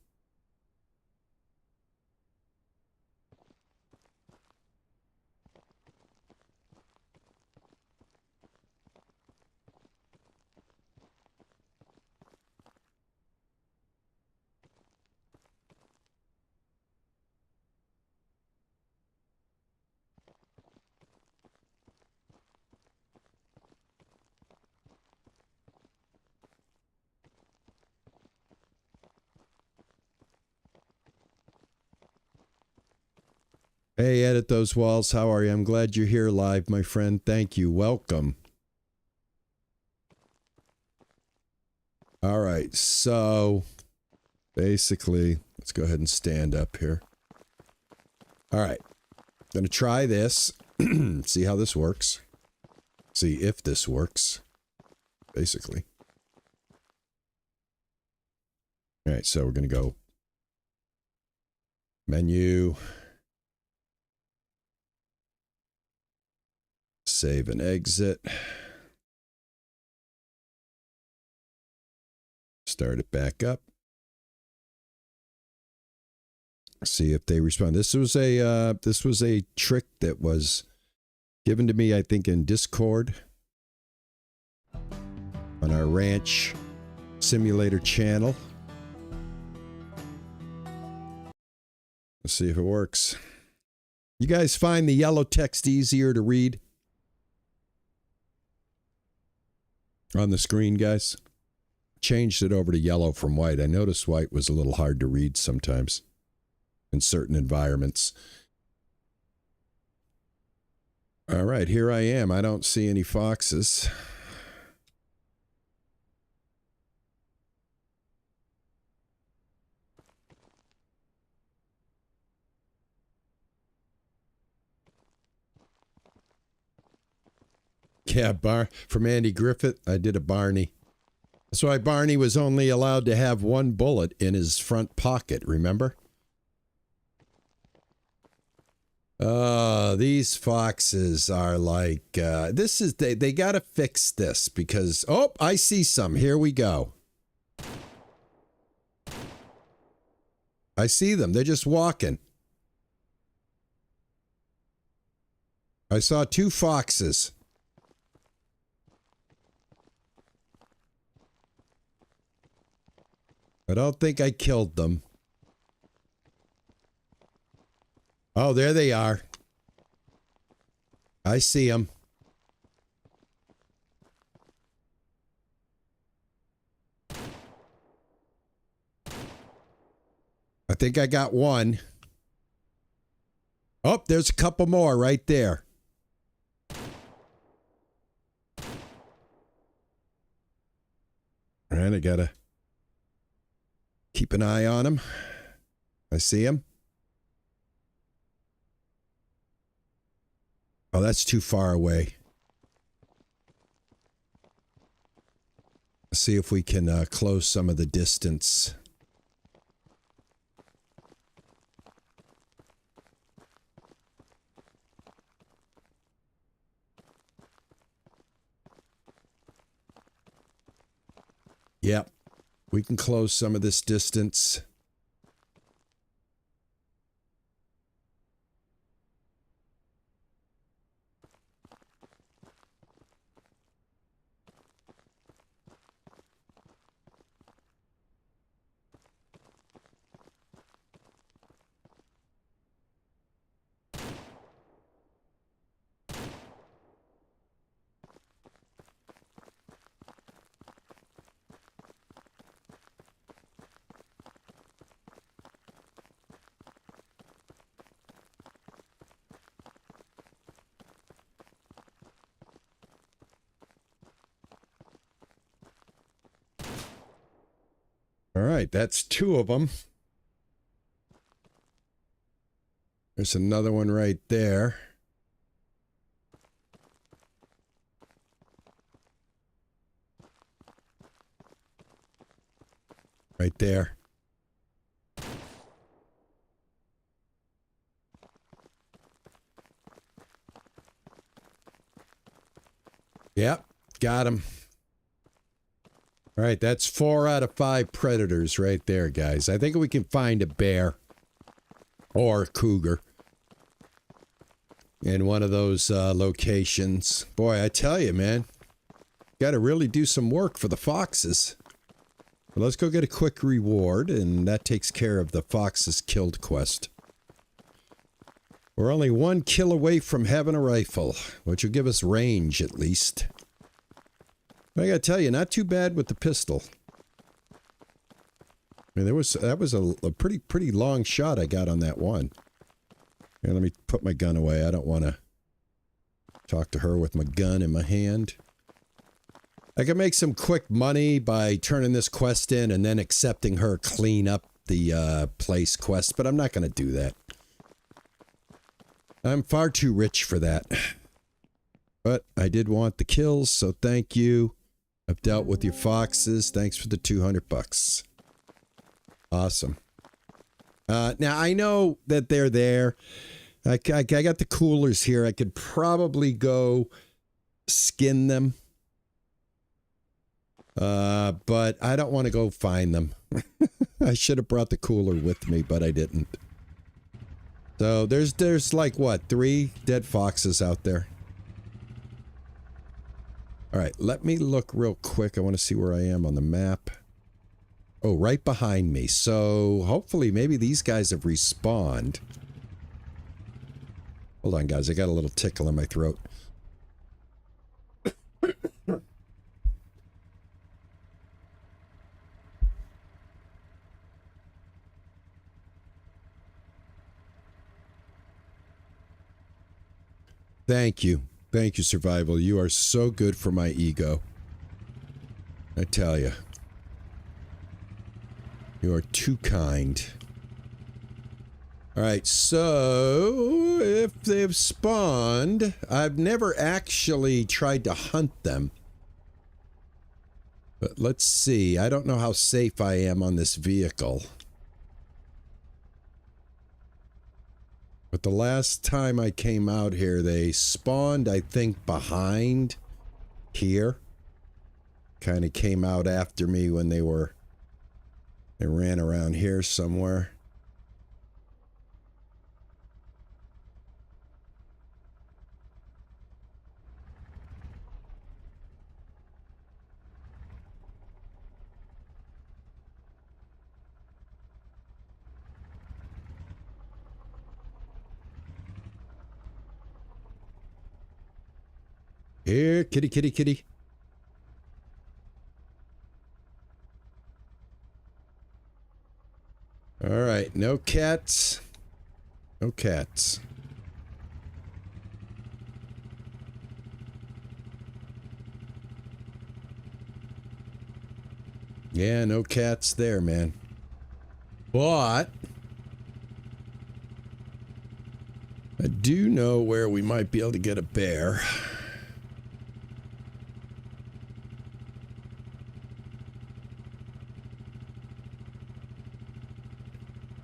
Hey, Edit Those Walls, how are you? I'm glad you're here live, my friend. Thank you. Welcome. All right, so basically, let's go ahead and stand up here. All right, gonna try this, see how this works. See if this works, basically. All right, so we're gonna go menu. Save and exit. Start it back up. See if they respond. This was a trick that was given to me, I think, in Discord on our Ranch Simulator channel. Let's see if it works. You guys find the yellow text easier to read on the screen, guys? Changed it over to yellow from white. I noticed white was a little hard to read sometimes in certain environments. All right, here I am. I don't see any foxes. Yeah, from Andy Griffith, I did a Barney. That's why Barney was only allowed to have one bullet in his front pocket, remember? These foxes are like, this is, they gotta fix this because, oh, I see some. Here we go. I see them. They're just walking. I saw 2 foxes. I don't think I killed them. Oh, there they are. I see them. I think I got one. Oh, there's a couple more right there. All right, I gotta keep an eye on him. I see him. Oh, that's too far away. Let's see if we can close some of the distance. Yep. We can close some of this distance. All right, that's 2 of them. There's another one right there. Right there. Yep, got him. All right, that's 4 out of 5 predators right there, guys. I think we can find a bear or a cougar in one of those locations. Boy, I tell you, man, got to really do some work for the foxes. Well, let's go get a quick reward, and that takes care of the foxes killed quest. We're only 1 kill away from having a rifle, which will give us range at least. I gotta tell you, not too bad with the pistol. I mean, that was a pretty long shot I got on that one. Here, let me put my gun away. I don't want to talk to her with my gun in my hand. I can make some quick money by turning this quest in and then accepting her clean up the place quest, but I'm not going to do that. I'm far too rich for that. But I did want the kills, so thank you. I've dealt with your foxes. Thanks for the 200 bucks. Awesome. Now, I know that they're there. I got the coolers here. I could probably go skin them. But I don't want to go find them. I should have brought the cooler with me, but I didn't. So there's like, what, 3 dead foxes out there? All right, let me look real quick. I want to see where I am on the map. Oh, right behind me. So hopefully maybe these guys have respawned. Hold on, guys. I got a little tickle in my throat. Thank you. Thank you, Survival. You are so good for my ego. I tell you. You are too kind. Alright, so if they've spawned, I've never actually tried to hunt them. But let's see. I don't know how safe I am on this vehicle. But the last time I came out here, they spawned, I think, behind here. Kind of came out after me when they ran around here somewhere. Here, kitty, kitty, kitty. All right, no cats. No cats. Yeah, no cats there, man. But I do know where we might be able to get a bear.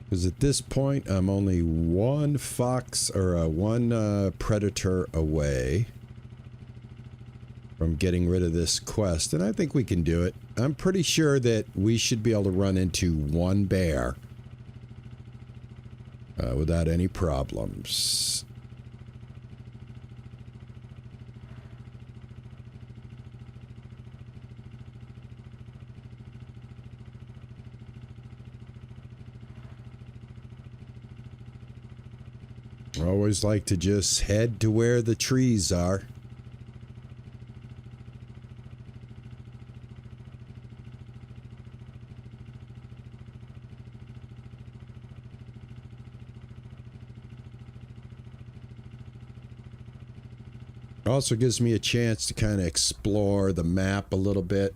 Because at this point, I'm only 1 fox or 1 predator away from from getting rid of this quest, and I think we can do it. I'm pretty sure that we should be able to run into one bear without any problems. I always like to just head to where the trees are. Also gives me a chance to kind of explore the map a little bit.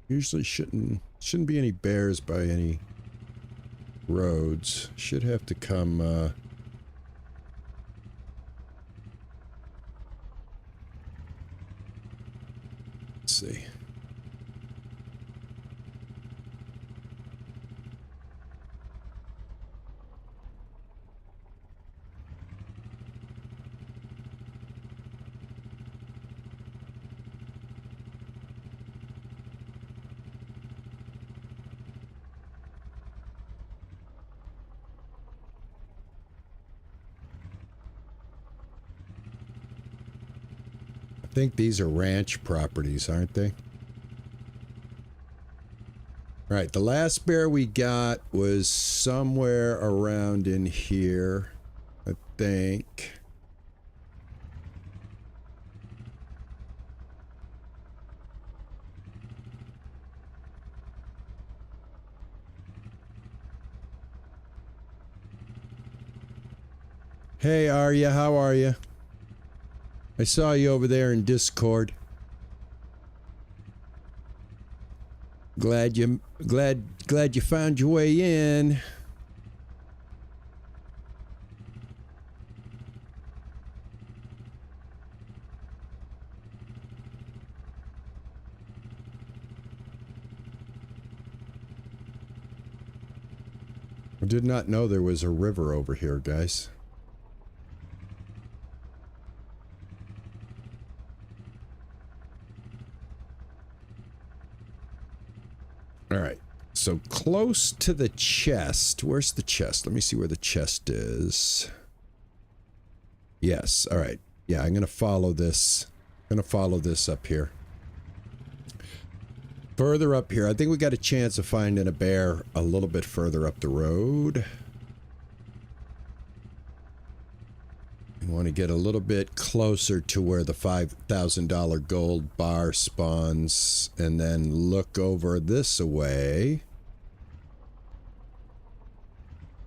Usually shouldn't be any bears by any roads. Should have to come let's see. I think these are ranch properties, aren't they? All right, the last bear we got was somewhere around in here, I think. Hey, Arya, how are you? I saw you over there in Discord. Glad you found your way in. I did not know there was a river over here, guys. All right, so close to the chest. Where's the chest? Let me see where the chest is. Yes, all right. Yeah, I'm going to follow this. I'm going to follow this up here. Further up here. I think we got a chance of finding a bear a little bit further up the road. We want to get a little bit closer to where the $5,000 gold bar spawns and then look over this way.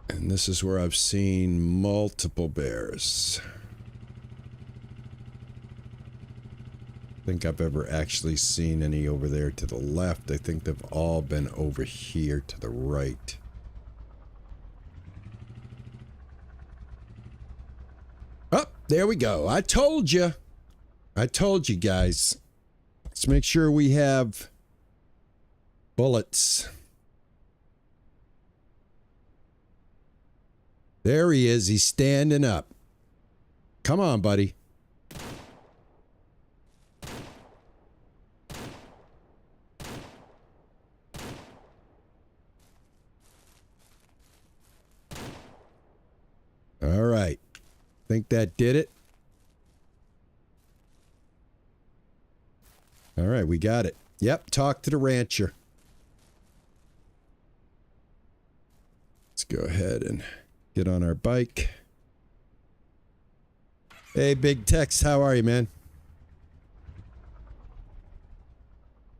And this is where I've seen multiple bears. I think I've ever actually seen any over there to the left. I think they've all been over here to the right. Oh, there we go. I told you. I told you guys. Let's make sure we have bullets. There he is. He's standing up. Come on, buddy. All right. Think that did it? All right, we got it. Yep, talk to the rancher. Let's go ahead and get on our bike. Hey, Big Tex, how are you, man?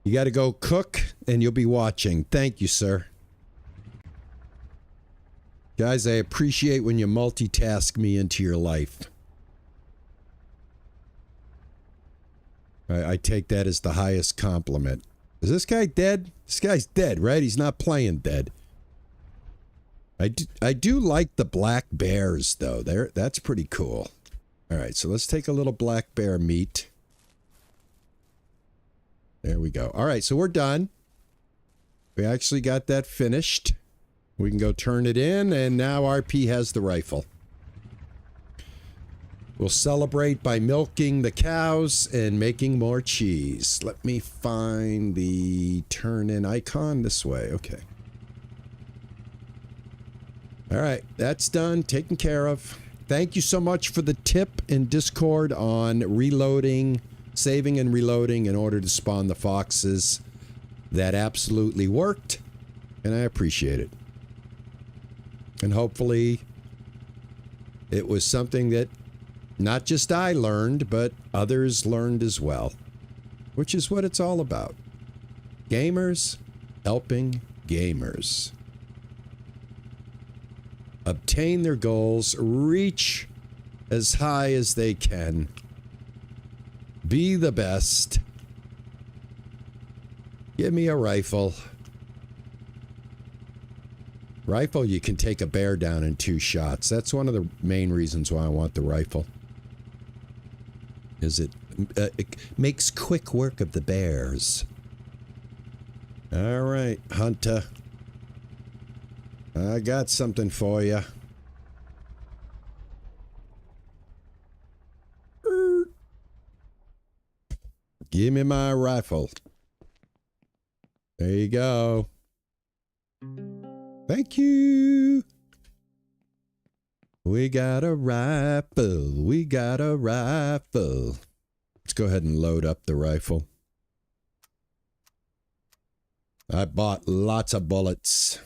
You got to go cook, and you'll be watching. Thank you, sir. Guys, I appreciate when you multitask me into your life. I take that as the highest compliment. Is this guy dead? This guy's dead, right? He's not playing dead. I do like the black bears, though. That's pretty cool. All right, so let's take a little black bear meat. There we go. All right, so we're done. We actually got that finished. We can go turn it in, and now RP has the rifle. We'll celebrate by milking the cows and making more cheese. Let me find the turn-in icon this way. Okay. All right, that's done, taken care of. Thank you so much for the tip in Discord on reloading, saving and reloading in order to spawn the foxes. That absolutely worked, and I appreciate it. And hopefully it was something that not just I learned, but others learned as well, which is what it's all about. Gamers helping gamers obtain their goals, reach as high as they can, be the best. Give me a rifle. Rifle, you can take a bear down in 2 shots. That's one of the main reasons why I want the rifle. Is it makes quick work of the bears. All right, Hunter. I got something for you. Give me my rifle. There you go. Thank you. We got a rifle. We got a rifle. Let's go ahead and load up the rifle. I bought lots of bullets.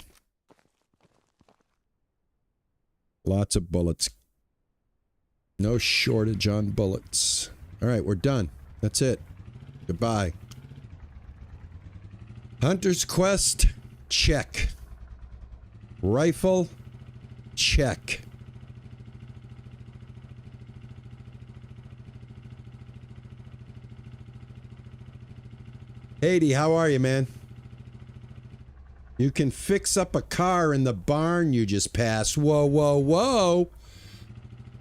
Lots of bullets. No shortage on bullets. All right, we're done. That's it. Goodbye. Hunter's Quest, check. Rifle, check. Haiti, how are you, man? You can fix up a car in the barn you just passed. Whoa, whoa, whoa.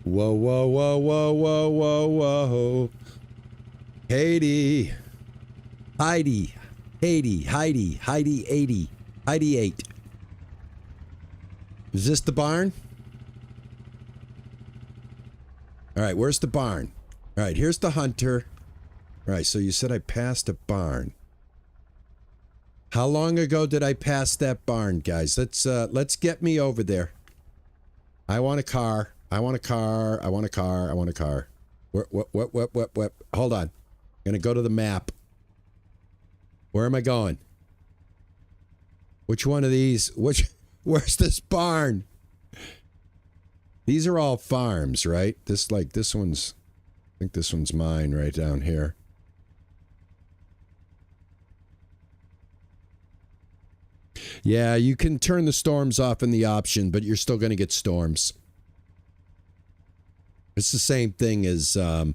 Whoa, whoa, whoa, whoa, whoa, whoa, whoa. Haiti. Heidi. Haiti. Heidi. Heidi 80. Heidi 8. Is this the barn? All right, where's the barn? All right, here's the hunter. All right, so you said I passed a barn. How long ago did I pass that barn, guys? Let's get me over there. I want a car. I want a car. I want a car. I want a car. What? Hold on. I'm gonna go to the map. Where am I going? Which one of these? Where's this barn? These are all farms, right? This one's, I think this one's mine right down here. Yeah, you can turn the storms off in the option, but you're still going to get storms. It's the same thing as the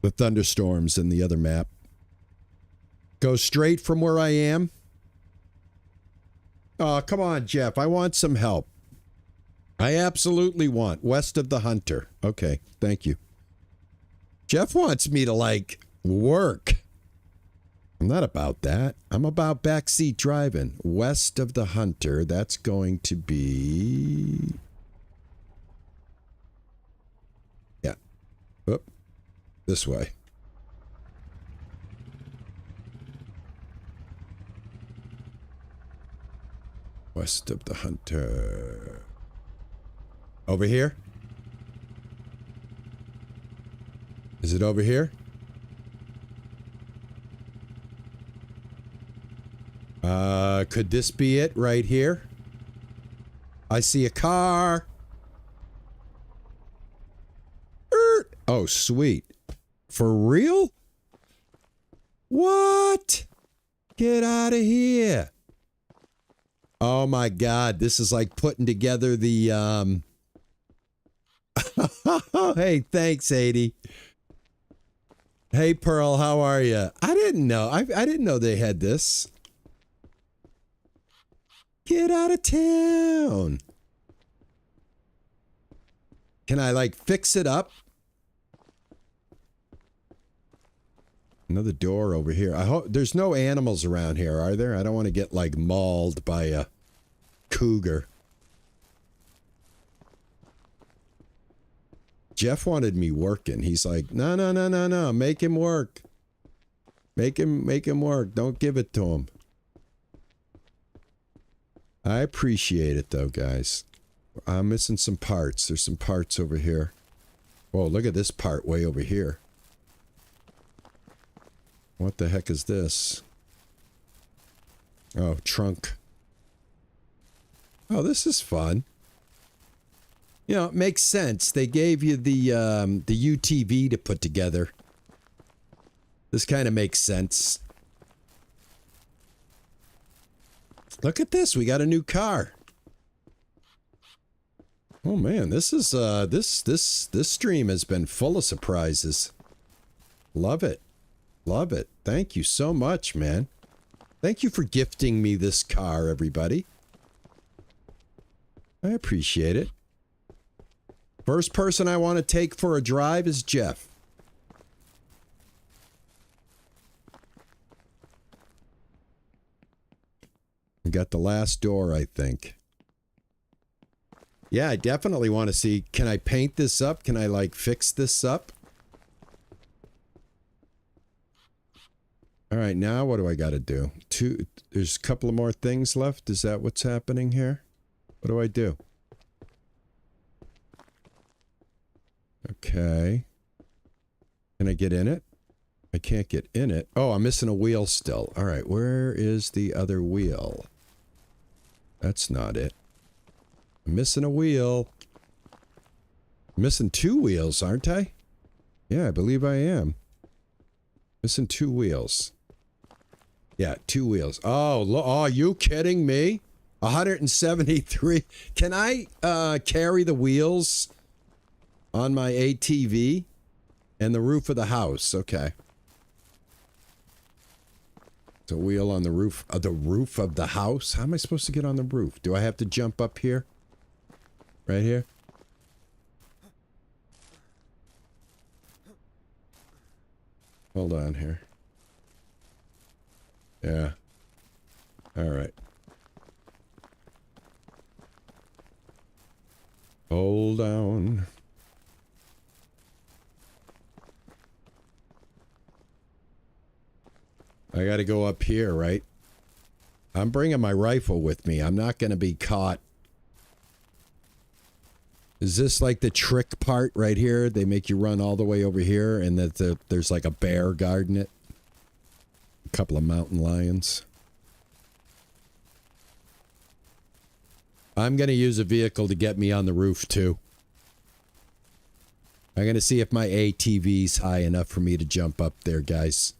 thunderstorms in the other map. Go straight from where I am. Oh, come on, Jeff. I want some help. I absolutely want west of the Hunter. Okay, thank you. Jeff wants me to, like, work. I'm not about that. I'm about backseat driving. West of the Hunter, that's going to be... Yeah. Oop. This way. West of the Hunter. Over here? Is it over here? Could this be it right here? I see a car. Oh, sweet. For real? What? Get out of here. Oh my God, this is like putting together the, Hey, thanks, 80. Hey, Pearl, how are you? I didn't know. I didn't know they had this. Get out of town. Can I, like, fix it up? Another door over here. I hope there's no animals around here, are there? I don't want to get, like, mauled by a cougar. Jeff wanted me working. He's like, no, no, no, no, no. Make him work. Make him work. Don't give it to him. I appreciate it, though, guys. I'm missing some parts. There's some parts over here. Whoa, look at this part way over here. What the heck is this? Oh, trunk. Oh, this is fun. You know, it makes sense. They gave you the UTV to put together. This kind of makes sense. Look at this. We got a new car. Oh man, this is this stream has been full of surprises. Love it. Love it. Thank you so much, man. Thank you for gifting me this car, everybody. I appreciate it. First person I want to take for a drive is Jeff. We got the last door, I think. Yeah, I definitely want to see, can I paint this up? Can I, like, fix this up? All right, now what do I got to do? There's a couple of more things left. Is that what's happening here? What do I do? Okay. Can I get in it? I can't get in it. Oh, I'm missing a wheel still. All right, where is the other wheel? That's not it. I'm missing a wheel. I'm missing 2 wheels, aren't I? Yeah, I believe I am. Missing 2 wheels. Yeah, 2 wheels. Oh, are you kidding me? 173. Can I carry the wheels on my ATV and the roof of the house? Okay. It's a wheel on the roof of the house. How am I supposed to get on the roof? Do I have to jump up here? Right here? Hold on here. Yeah. All right. Hold on. I gotta go up here, right? I'm bringing my rifle with me. I'm not gonna be caught. Is this like the trick part right here? They make you run all the way over here and that there's like a bear guarding it? A couple of mountain lions. I'm gonna use a vehicle to get me on the roof too. I'm gonna see if my ATV's high enough for me to jump up there, guys.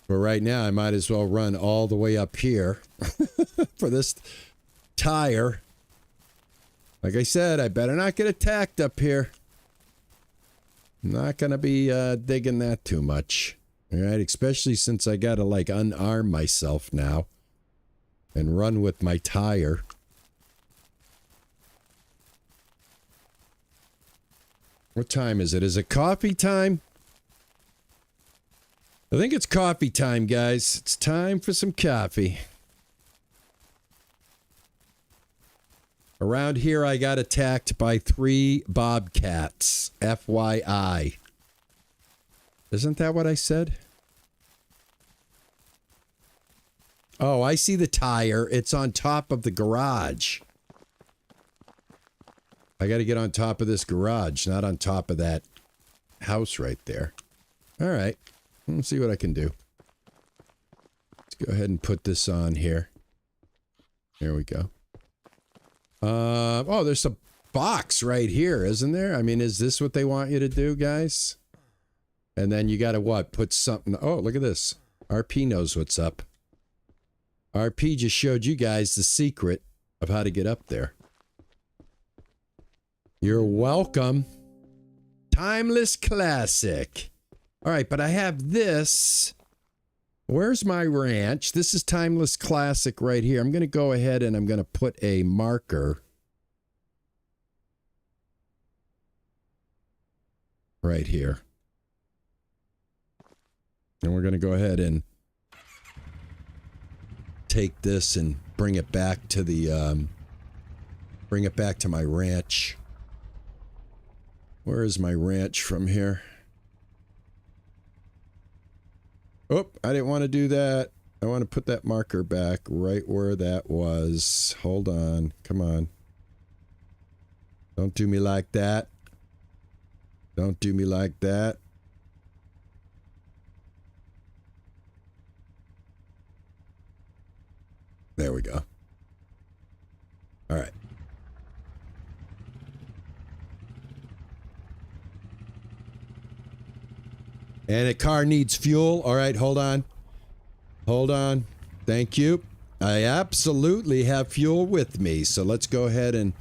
But right now, I might as well run all the way up here for this tire. Like I said, I better not get attacked up here. I'm not going to be digging that too much. All right, especially since I got to, like, unarm myself now and run with my tire. What time is it? Is it coffee time? I think it's coffee time, guys. It's time for some coffee. Around here, I got attacked by 3 bobcats. FYI. Isn't that what I said? Oh, I see the tire. It's on top of the garage. I got to get on top of this garage, not on top of that house right there. All right. Let's see what I can do. Let's go ahead and put this on here. There we go. Oh, there's a box right here, isn't there? I mean, is this what they want you to do, guys? And then you gotta what? Put something... Oh, look at this. RP knows what's up. RP just showed you guys the secret of how to get up there. You're welcome. Timeless classic. All right, but I have this. Where's my ranch? This is Timeless Classic right here. I'm going to go ahead and I'm going to put a marker right here. And we're going to go ahead and take this and bring it back to the, bring it back to my ranch. Where is my ranch from here? Oh, I didn't want to do that. I want to put that marker back right where that was. Hold on. Come on. Don't do me like that. Don't do me like that. There we go. All right. And a car needs fuel. All right, hold on. Hold on. Thank you. I absolutely have fuel with me. So let's go ahead and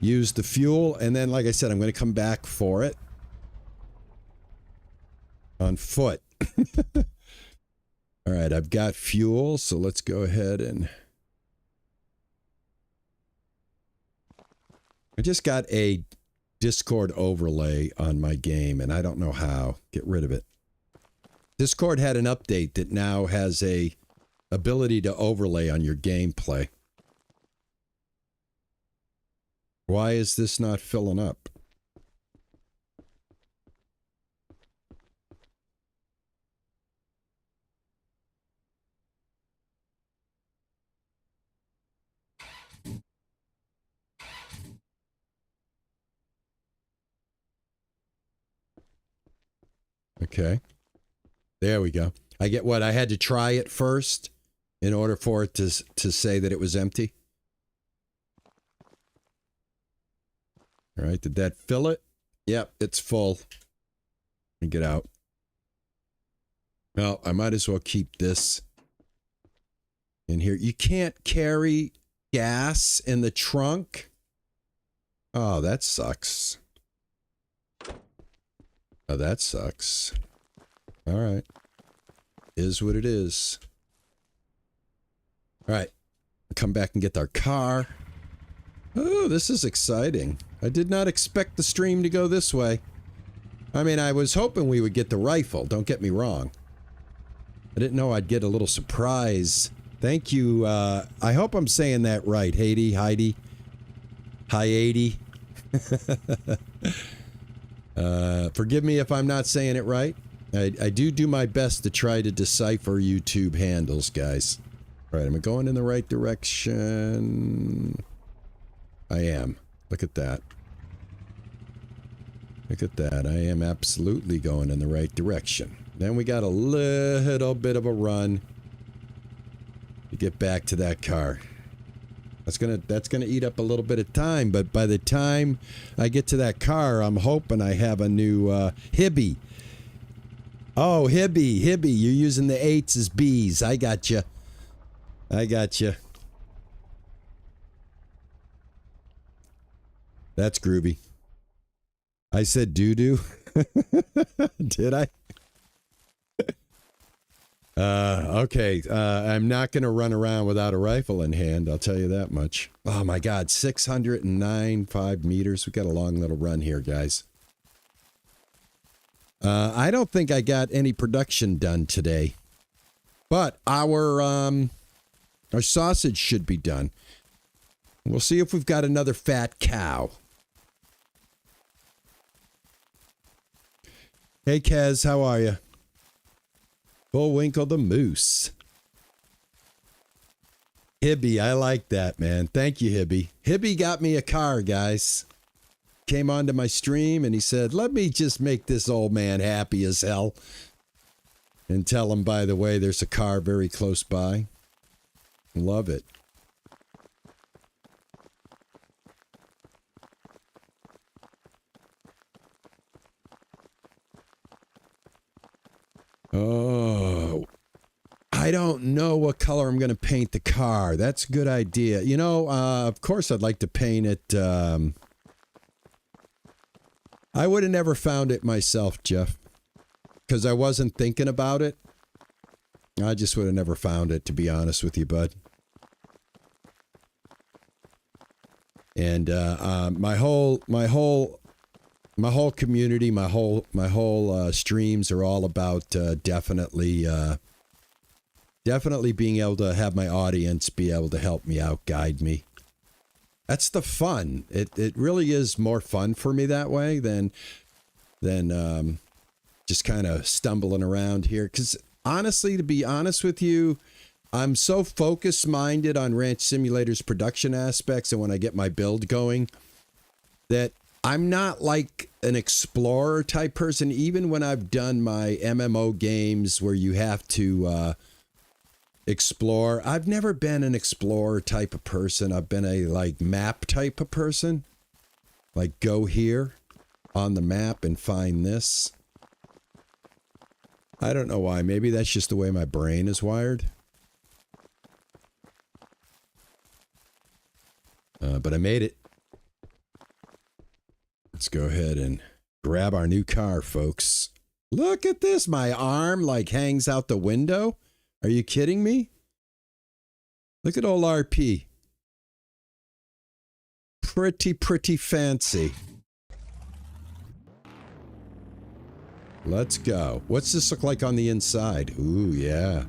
use the fuel. And then, like I said, I'm going to come back for it. On foot. All right, I've got fuel. So let's go ahead and... I just got a Discord overlay on my game, and I don't know how. Get rid of it. Discord had an update that now has a ability to overlay on your gameplay. Why is this not filling up? Okay. There we go. I get what? I had to try it first in order for it to say that it was empty. All right. Did that fill it? Yep, it's full. Let me get out. Well, I might as well keep this in here. You can't carry gas in the trunk? Oh, that sucks. Oh, that sucks. All right. Is what it is. All right. Come back and get our car. Oh, this is exciting. I did not expect the stream to go this way. I mean, I was hoping we would get the rifle. Don't get me wrong. I didn't know I'd get a little surprise. Thank you. I hope I'm saying that right. Heidi. Forgive me if I'm not saying it right. I do my best to try to decipher YouTube handles, guys. All right, am I going in the right direction? I am. Look at that. Look at that. I am absolutely going in the right direction. Then we got a little bit of a run to get back to that car. That's gonna eat up a little bit of time, but by the time I get to that car, I'm hoping I have a new Hibby. Oh, Hibby, you're using the 8s as B's. I got you. That's groovy. I said doo-doo. Did I? Okay. I'm not going to run around without a rifle in hand. I'll tell you that much. Oh my God. 609.5 meters. We got a long little run here, guys. I don't think I got any production done today, but our sausage should be done. We'll see if we've got another fat cow. Hey, Kez, how are you? Bullwinkle the Moose. Hibby, I like that, man. Thank you, Hibby. Hibby got me a car, guys. Came onto my stream and he said, let me just make this old man happy as hell. And tell him, by the way, there's a car very close by. Love it. Oh, I don't know what color I'm going to paint the car. That's a good idea. You know, of course I'd like to paint it. I would have never found it myself, Jeff, because I wasn't thinking about it. I just would have never found it, to be honest with you, bud. And my whole my whole community, my whole streams are all about definitely being able to have my audience be able to help me out, guide me. That's the fun. It really is more fun for me that way than just kind of stumbling around here. Because honestly, to be honest with you, I'm so focus-minded on Ranch Simulator's production aspects and when I get my build going that I'm not like an explorer type person. Even when I've done my MMO games where you have to explore, I've never been an explorer type of person. I've been a like map type of person. Like go here on the map and find this. I don't know why. Maybe that's just the way my brain is wired. But I made it. Let's go ahead and grab our new car, folks. Look at this. My arm like hangs out the window. Are you kidding me? Look at old RP. Pretty fancy. Let's go. What's this look like on the inside? Ooh, yeah.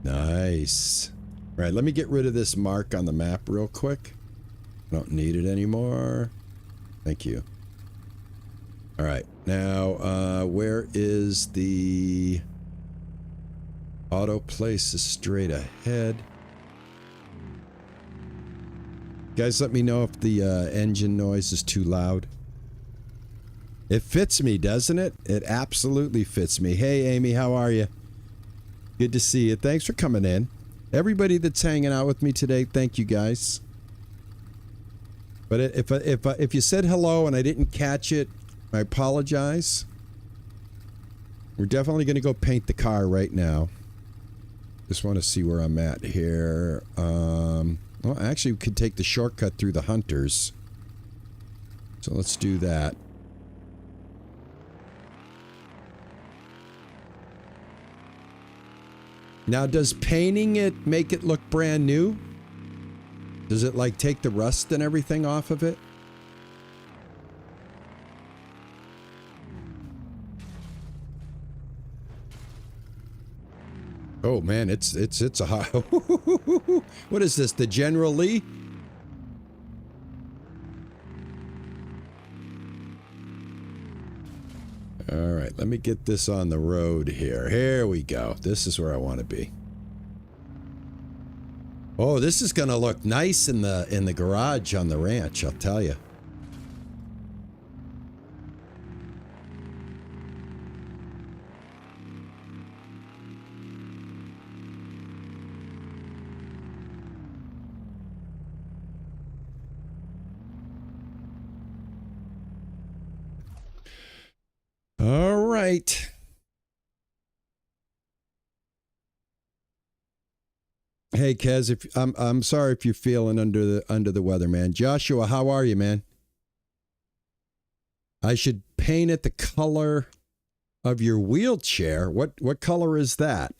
Nice. All right, let me get rid of this mark on the map real quick. I don't need it anymore. Thank you. All right, now, where is the auto place? Is straight ahead. Guys, let me know if the engine noise is too loud. It fits me, doesn't it? It absolutely fits me. Hey, Amy, how are you? Good to see you. Thanks for coming in. Everybody that's hanging out with me today, thank you guys. But if you said hello and I didn't catch it, I apologize. We're definitely going to go paint the car right now. Just want to see where I'm at here. Well, actually, we could take the shortcut through the hunters. So let's do that. Now, does painting it make it look brand new? Does it like take the rust and everything off of it? Oh man, it's a hot. What is this? The General Lee? All right, let me get this on the road here. Here we go. This is where I want to be. Oh, this is going to look nice in the garage on the ranch, I'll tell you. All right. Hey Kez, if I'm sorry if you're feeling under the weather, man. Joshua, how are you, man? I should paint it the color of your wheelchair. What color is that?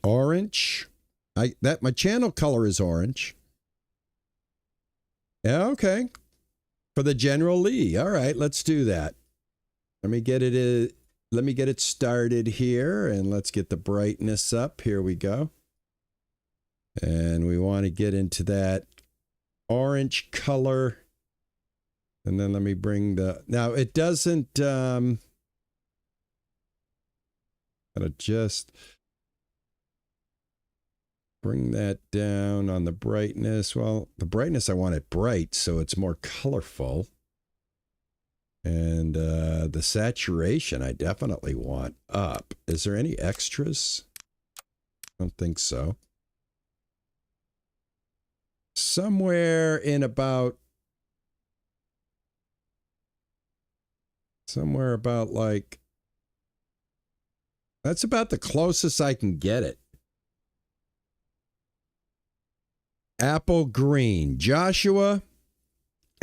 Orange? My channel color is orange. Yeah, okay. For the General Lee. All right, let's do that. Let me get it started here, and let's get the brightness up. Here we go. And we want to get into that orange color. And then let me bring now it doesn't, gotta just bring that down on the brightness. Well, the brightness, I want it bright so it's more colorful. And the saturation, I definitely want up. Is there any extras? I don't think so. Somewhere about like, that's about the closest I can get it. Apple green. Joshua,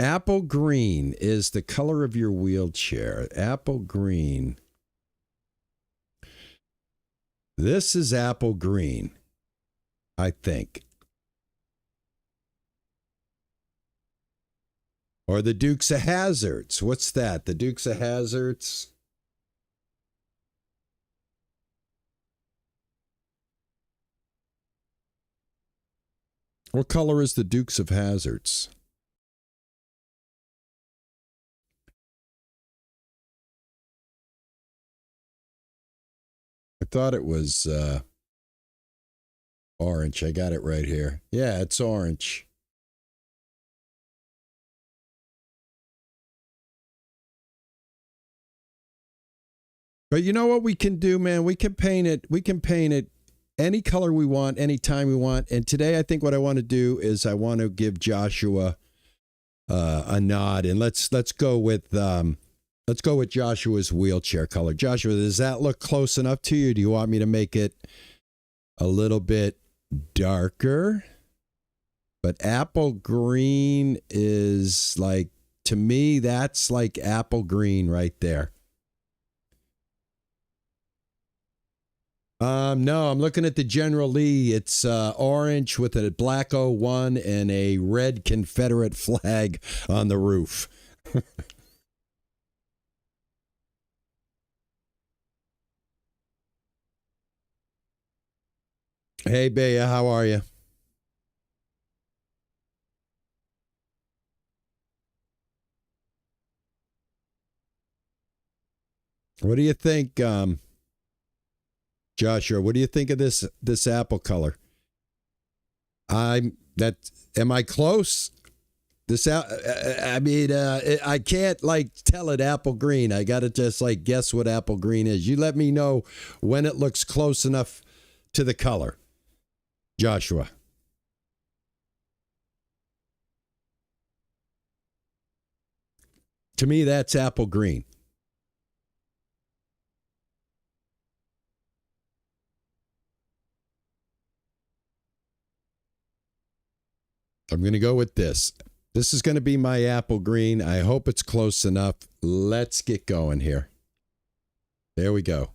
apple green is the color of your wheelchair. Apple green. This is apple green, I think. Or the Dukes of Hazzards. What's that? The Dukes of Hazzards. What color is the Dukes of Hazzards? I thought it was orange. I got it right here. Yeah, it's orange. But you know what we can do, man? We can paint it. We can paint it any color we want, anytime we want. And today I think what I want to do is I want to give Joshua a nod, and let's go with Joshua's wheelchair color. Joshua, does that look close enough to you? Do you want me to make it a little bit darker? But apple green is like, to me, that's like apple green right there. No, I'm looking at the General Lee. It's orange with a black 01 and a red Confederate flag on the roof. Hey, Bea, how are you? What do you think, Joshua? What do you think of this apple color? Am I close? I can't like tell it apple green. I got to just like guess what apple green is. You let me know when it looks close enough to the color. Joshua. To me, that's apple green. I'm going to go with this. This is going to be my apple green. I hope it's close enough. Let's get going here. There we go.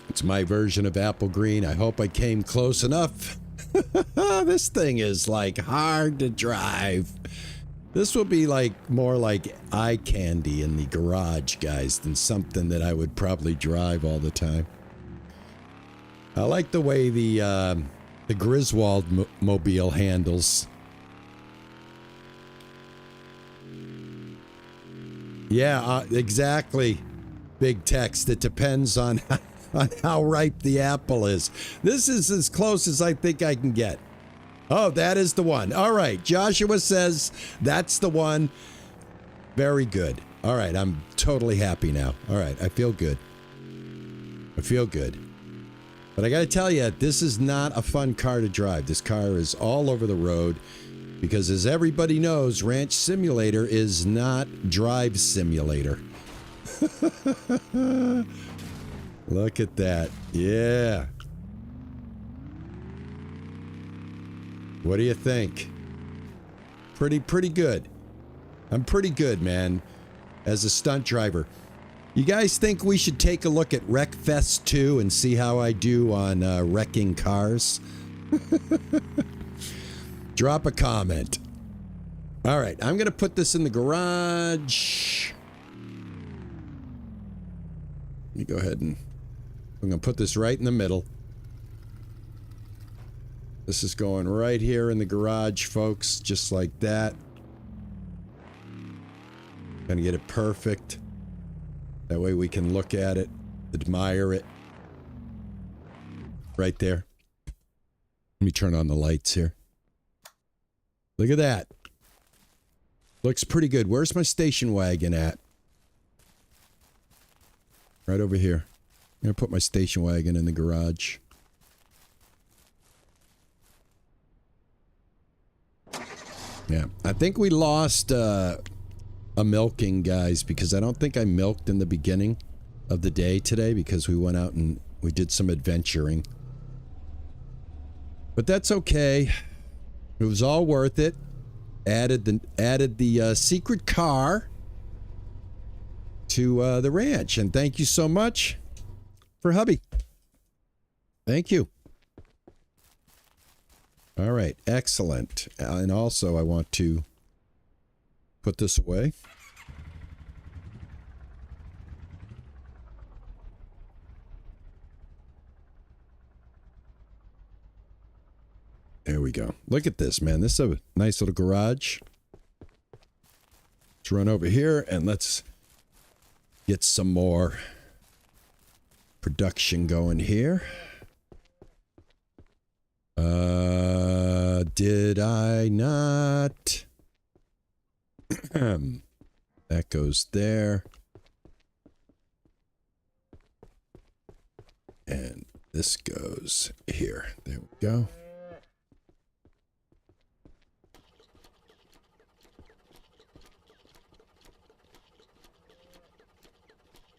It's my version of apple green. I hope I came close enough. This thing is like hard to drive. This will be like more like eye candy in the garage, guys, than something that I would probably drive all the time. I like the way the Griswold mobile handles. Yeah, exactly. Big text. It depends on how ripe the apple is. This is as close as I think I can get. Oh, that is the one. All right. Joshua says that's the one. Very good. All right. I'm totally happy now. All right. I feel good. I feel good. But I got to tell you, this is not a fun car to drive. This car is all over the road because, as everybody knows, Ranch Simulator is not Drive Simulator. Look at that. Yeah. What do you think? Pretty good. I'm pretty good, man, as a stunt driver. You guys think we should take a look at Wreckfest 2 and see how I do on wrecking cars? Drop a comment. All right, I'm going to put this in the garage. Let me go ahead and I'm going to put this right in the middle. This is going right here in the garage, folks, just like that. Gonna get it perfect. That way we can look at it, admire it. Right there. Let me turn on the lights here. Look at that. Looks pretty good. Where's my station wagon at? Right over here. I'm gonna put my station wagon in the garage. Yeah, I think we lost a milking, guys, because I don't think I milked in the beginning of the day today because we went out and we did some adventuring. But that's okay. It was all worth it. Added the secret car to the ranch. And thank you so much for hubby. Thank you. All right, excellent. And also I want to put this away. There we go. Look at this, man. This is a nice little garage. Let's run over here and let's get some more production going here. Did I not? That goes there. And this goes here. There we go.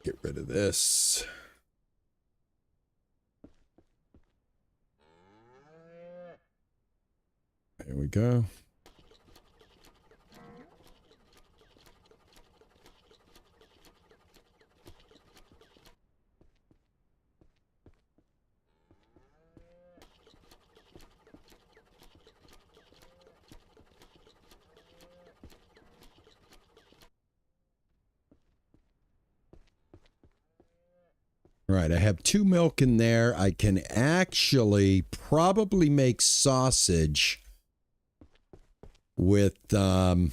Get rid of this. There we go. All right, I have 2 milk in there. I can actually probably make sausage with the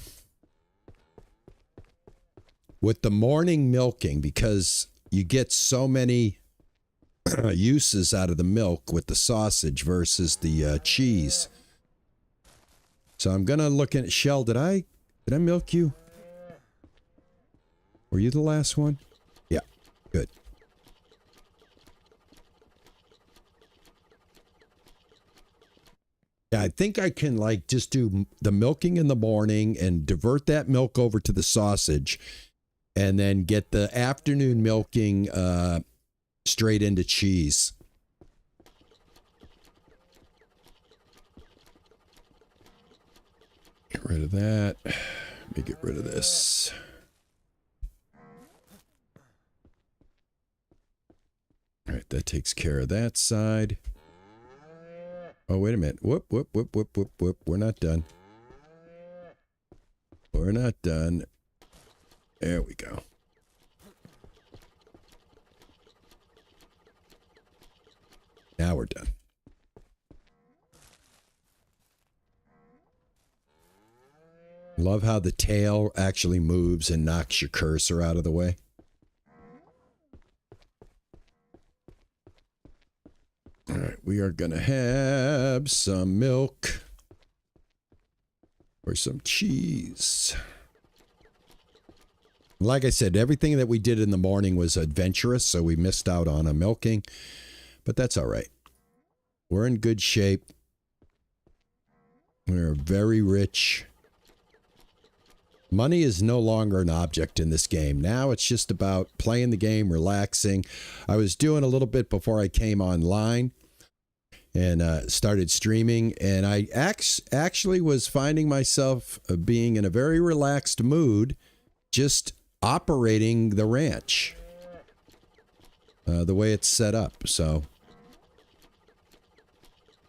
morning milking, because you get so many uses out of the milk with the sausage versus the cheese. So I'm gonna look at Shell. Did I milk you? Were you the last one? Yeah, good. Yeah, I think I can like just do the milking in the morning and divert that milk over to the sausage, and then get the afternoon milking straight into cheese. Get rid of that. Let me get rid of this. All right, that takes care of that side. Oh, wait a minute. Whoop, whoop, whoop, whoop, whoop, whoop. We're not done. We're not done. There we go. Now we're done. Love how the tail actually moves and knocks your cursor out of the way. All right, we are going to have some milk or some cheese. Like I said, everything that we did in the morning was adventurous, so we missed out on a milking, but that's all right. We're in good shape. We're very rich. Money is no longer an object in this game. Now it's just about playing the game, relaxing. I was doing a little bit before I came online and started streaming, and I actually was finding myself being in a very relaxed mood, just operating the ranch the way it's set up. So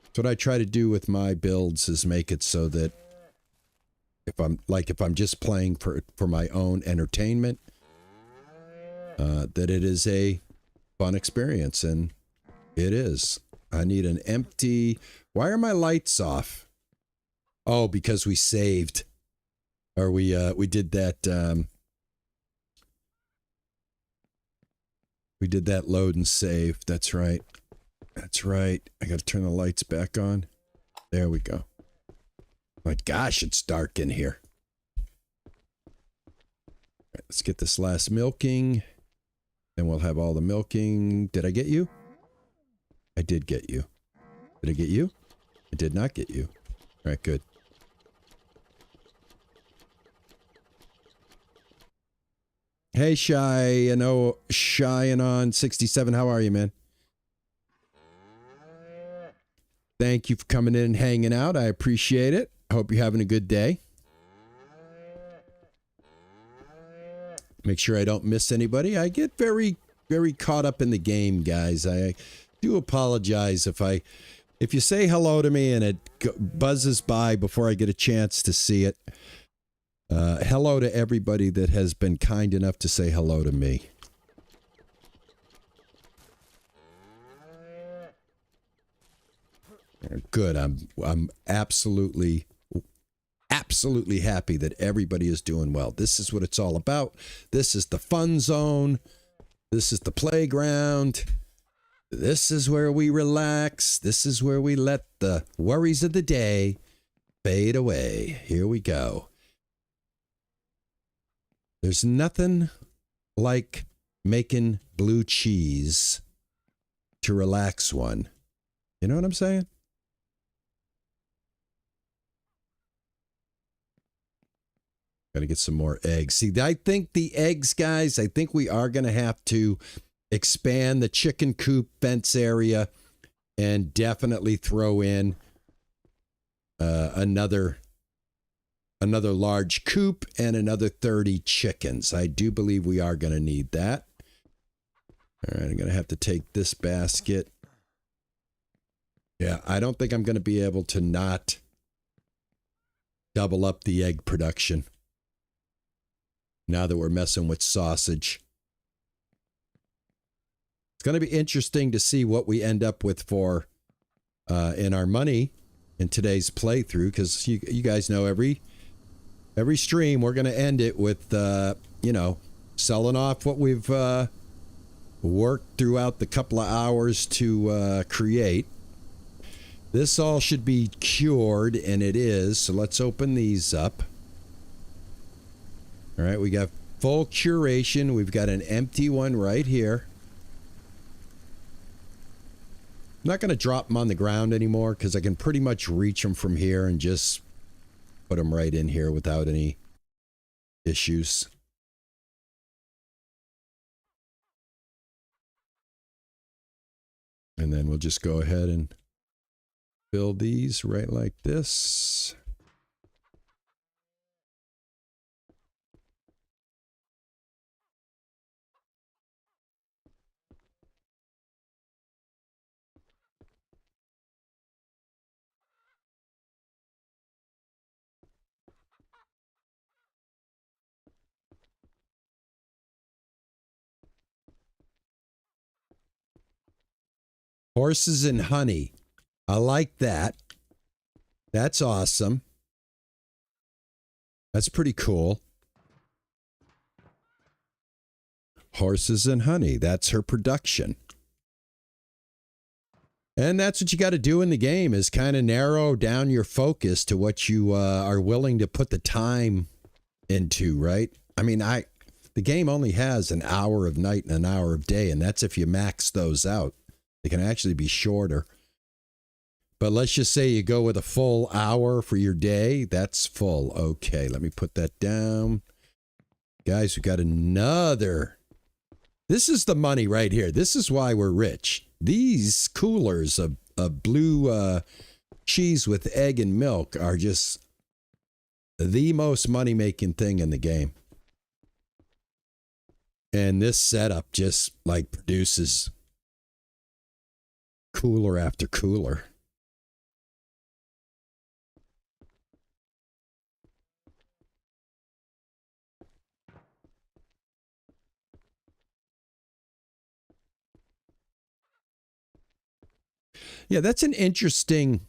that's what I try to do with my builds, is make it so that if I'm just playing for my own entertainment, that it is a fun experience, and it is. I need an empty. Why are my lights off? Oh, because we saved, or we did that. We did that load and save. That's right. That's right. I got to turn the lights back on. There we go. My gosh, it's dark in here. All right, let's get this last milking. Then we'll have all the milking. Did I get you? I did get you. Did I get you? I did not get you. All right, good. Hey, Shy. I know Shy and on 67. How are you, man? Thank you for coming in and hanging out. I appreciate it. I hope you're having a good day. Make sure I don't miss anybody. I get very, very caught up in the game, guys. I do apologize if you say hello to me and it buzzes by before I get a chance to see it. Hello to everybody that has been kind enough to say hello to me. Good. I'm absolutely happy that everybody is doing well. This is what it's all about. This is the fun zone. This is the playground. This is where we relax. This is where we let the worries of the day fade away. Here we go. There's nothing like making blue cheese to relax one. You know what I'm saying? Got to get some more eggs. See, I think the eggs, guys, I think we are going to have to expand the chicken coop fence area and definitely throw in another large coop and another 30 chickens. I do believe we are going to need that. All right, I'm going to have to take this basket. Yeah, I don't think I'm going to be able to not double up the egg production now that we're messing with sausage. It's going to be interesting to see what we end up with for in our money in today's playthrough, because you guys know every stream we're going to end it with you know, selling off what we've worked throughout the couple of hours to create. This all should be cured, and it is. So let's open these up. All right, we got full curation. We've got an empty one right here. I'm not going to drop them on the ground anymore because I can pretty much reach them from here and just put them right in here without any issues. And then we'll just go ahead and fill these right like this. Horses and honey. I like that. That's awesome. That's pretty cool. Horses and honey. That's her production. And that's what you got to do in the game, is kind of narrow down your focus to what you are willing to put the time into, right? I mean, the game only has an hour of night and an hour of day, and that's if you max those out. They can actually be shorter. But let's just say you go with a full hour for your day. That's full. Okay, let me put that down. Guys, we got another. This is the money right here. This is why we're rich. These coolers of blue cheese with egg and milk are just the most money-making thing in the game. And this setup just like produces cooler after cooler. Yeah, that's an interesting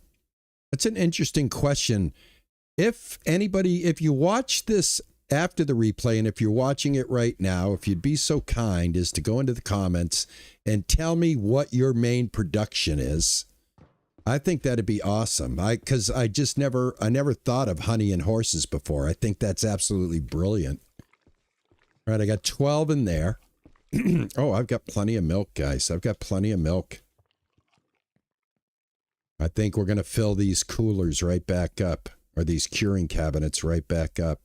question. If you watch this after the replay, and if you're watching it right now, if you'd be so kind as to go into the comments and tell me what your main production is, I think that'd be awesome. Because I never thought of honey and horses before. I think that's absolutely brilliant. All right, I got 12 in there. Oh, I've got plenty of milk, guys. I've got plenty of milk. I think we're going to fill these coolers right back up, or these curing cabinets right back up.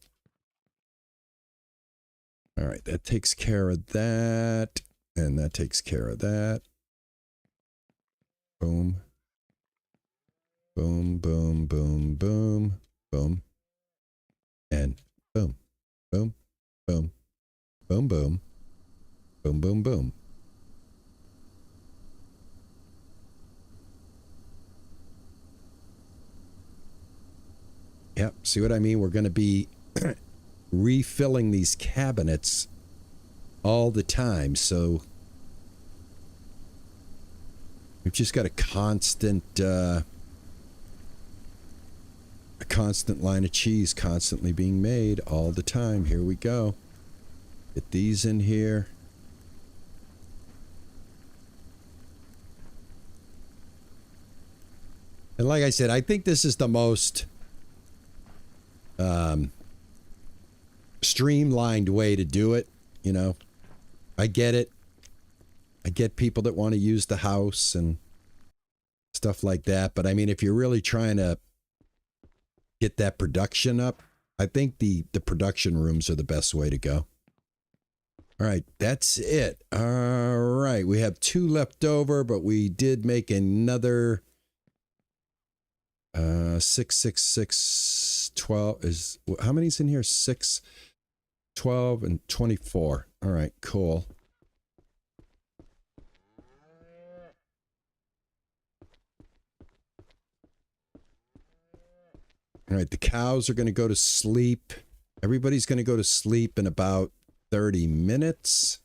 All right, that takes care of that, and that takes care of that. Boom. Boom, boom, boom, boom, boom. And boom, boom, boom, Boom, boom. Boom, boom, boom. Yep, see what I mean? We're going to be refilling these cabinets all the time, so we've just got a constant line of cheese constantly being made all the time. Here we go. Get these in here. And like I said, I think this is the most streamlined way to do it. You know, I get it. I get people that want to use the house and stuff like that. But I mean, if you're really trying to get that production up, I think the production rooms are the best way to go. All right, that's it. All right, we have 2 left over, but we did make another 6, 6, 6, 12 is, how many's in here? 6, 12, and 24. All right, cool. All right, the cows are going to go to sleep. Everybody's going to go to sleep in about 30 minutes.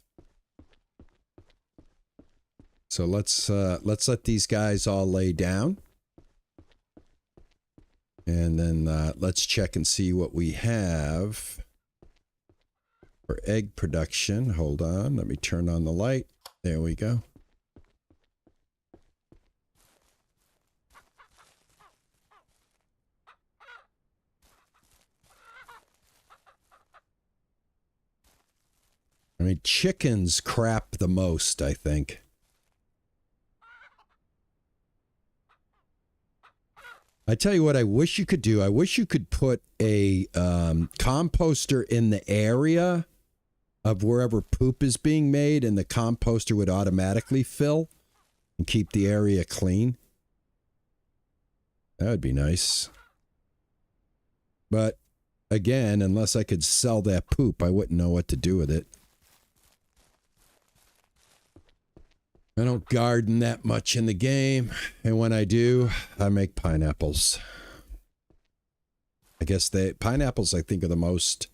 So let's let these guys all lay down. And then let's check and see what we have for egg production. Hold on, let me turn on the light. There we go. I mean, chickens crap the most, I think. I tell you what I wish you could do. I wish you could put a composter in the area of wherever poop is being made, and the composter would automatically fill and keep the area clean. That would be nice. But again, unless I could sell that poop, I wouldn't know what to do with it. I don't garden that much in the game, and when I do, I make pineapples. I guess pineapples, I think, are the most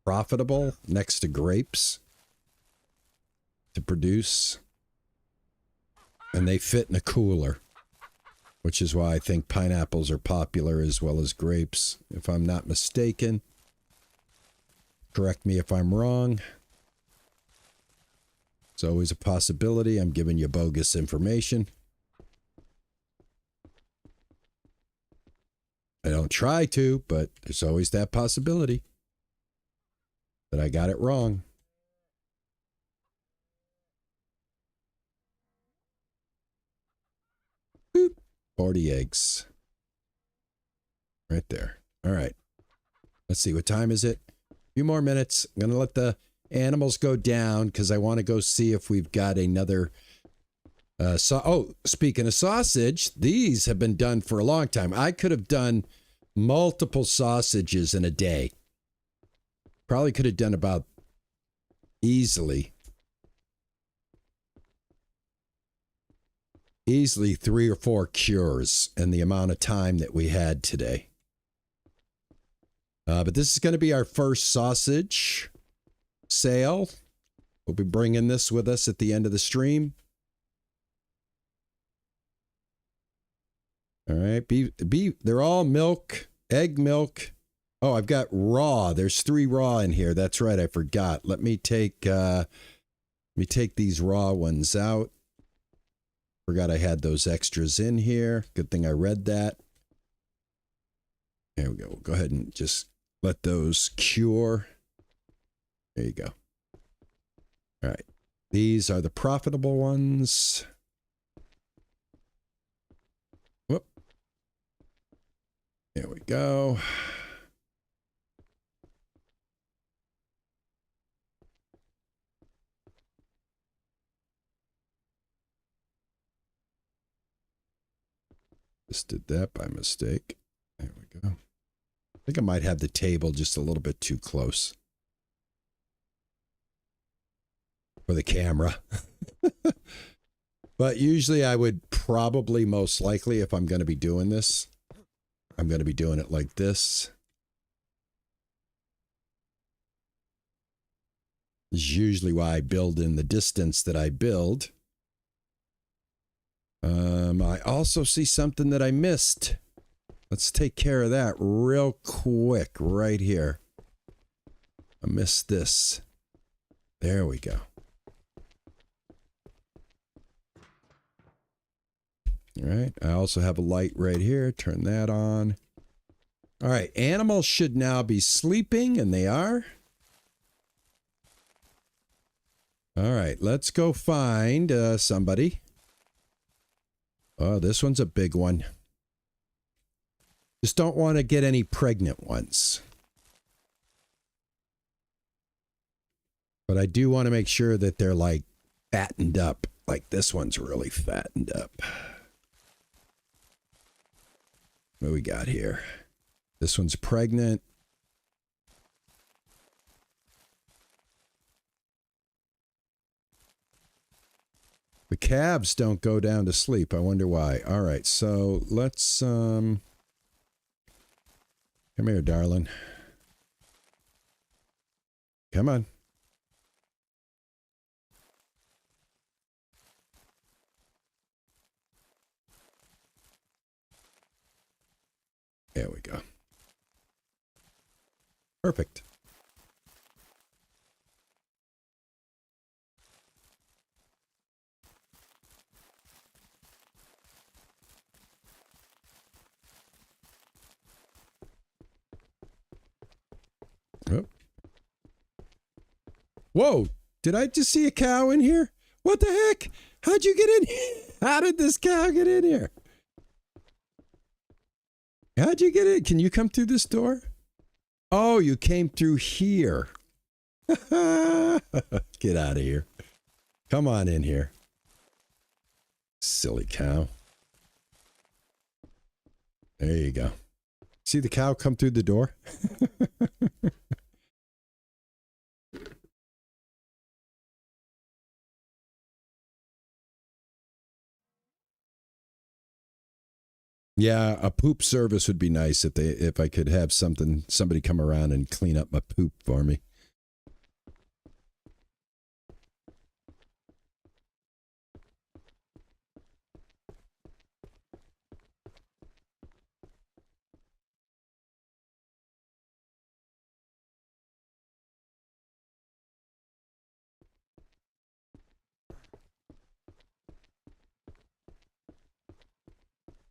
profitable next to grapes to produce, and they fit in a cooler, which is why I think pineapples are popular as well as grapes, if I'm not mistaken. Correct me if I'm wrong. It's always a possibility. I'm giving you bogus information. I don't try to, but there's always that possibility that I got it wrong. Boop. 40 eggs. Right there. All right. Let's see. What time is it? A few more minutes. I'm going to let the animals go down because I want to go see if we've got another speaking of sausage, these have been done for a long time. I could have done multiple sausages in a day. Probably could have done about easily 3 or 4 cures in the amount of time that we had today. But this is going to be our first sausage sale. We'll be bringing this with us at the end of the stream. All right, they're all milk, egg milk. Oh, I've got raw. There's 3 raw in here. That's right, I forgot. Let me take these raw ones out. Forgot I had those extras in here. Good thing I read that. There we go. We'll go ahead and just let those cure. There you go. All right. These are the profitable ones. Whoop. There we go. Just did that by mistake. There we go. I think I might have the table just a little bit too close. for the camera. But usually I would probably, most likely, if I'm going to be doing this, I'm going to be doing it like this. This is usually why I build in the distance that I build. I also see something that I missed. Let's take care of that real quick right here. I missed this. There we go. All right. I also have a light right here. Turn that on. All right. Animals should now be sleeping, and they are. All right. Let's go find somebody. Oh, this one's a big one. Just don't want to get any pregnant ones. But I do want to make sure that they're like fattened up. Like this one's really fattened up. What do we got here? This one's pregnant. The calves don't go down to sleep. I wonder why. All right, so let's come here, darling. Come on. There we go. Perfect. Oh. Whoa! Did I just see a cow in here? What the heck? How'd you get in here? How did this cow get in here? How'd you get in? Can you come through this door? Oh, you came through here. Get out of here. Come on in here. Silly cow. There you go. See the cow come through the door? Yeah, a poop service would be nice if I could have somebody come around and clean up my poop for me.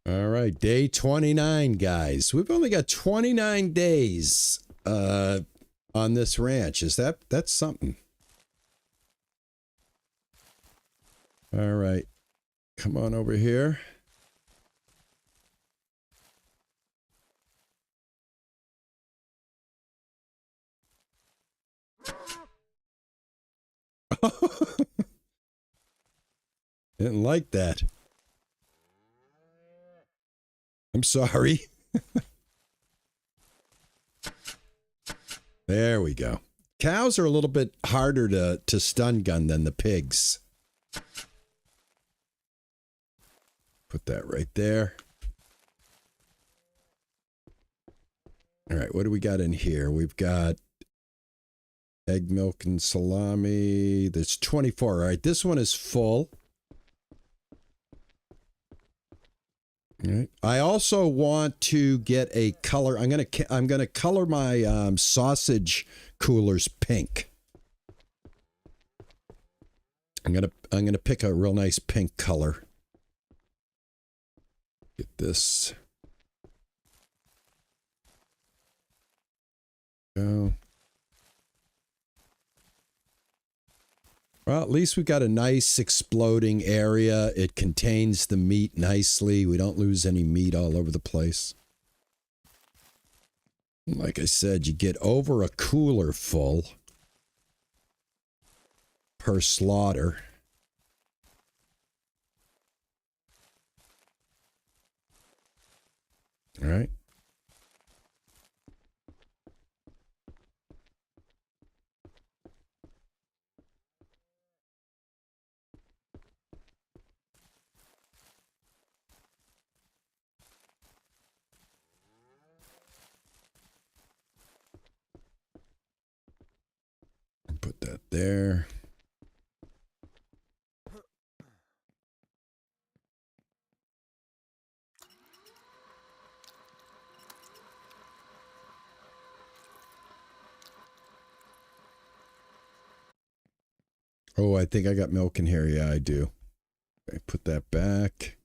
All right, day 29, guys. We've only got 29 days on this ranch. That's something. All right. Come on over here. Didn't like that. I'm sorry. There we go. Cows are a little bit harder to stun gun than the pigs. Put that right there. All right, what do we got in here? We've got egg, milk, and salami. There's 24. All right, this one is full. All right. I also want to get a color. I'm gonna color my sausage coolers pink. I'm gonna pick a real nice pink color. Get this. Go. Well, at least we've got a nice exploding area. It contains the meat nicely. We don't lose any meat all over the place. Like I said, you get over a cooler full per slaughter. All right. there. Oh, I think I got milk in here. Yeah, I do. Okay, put that back.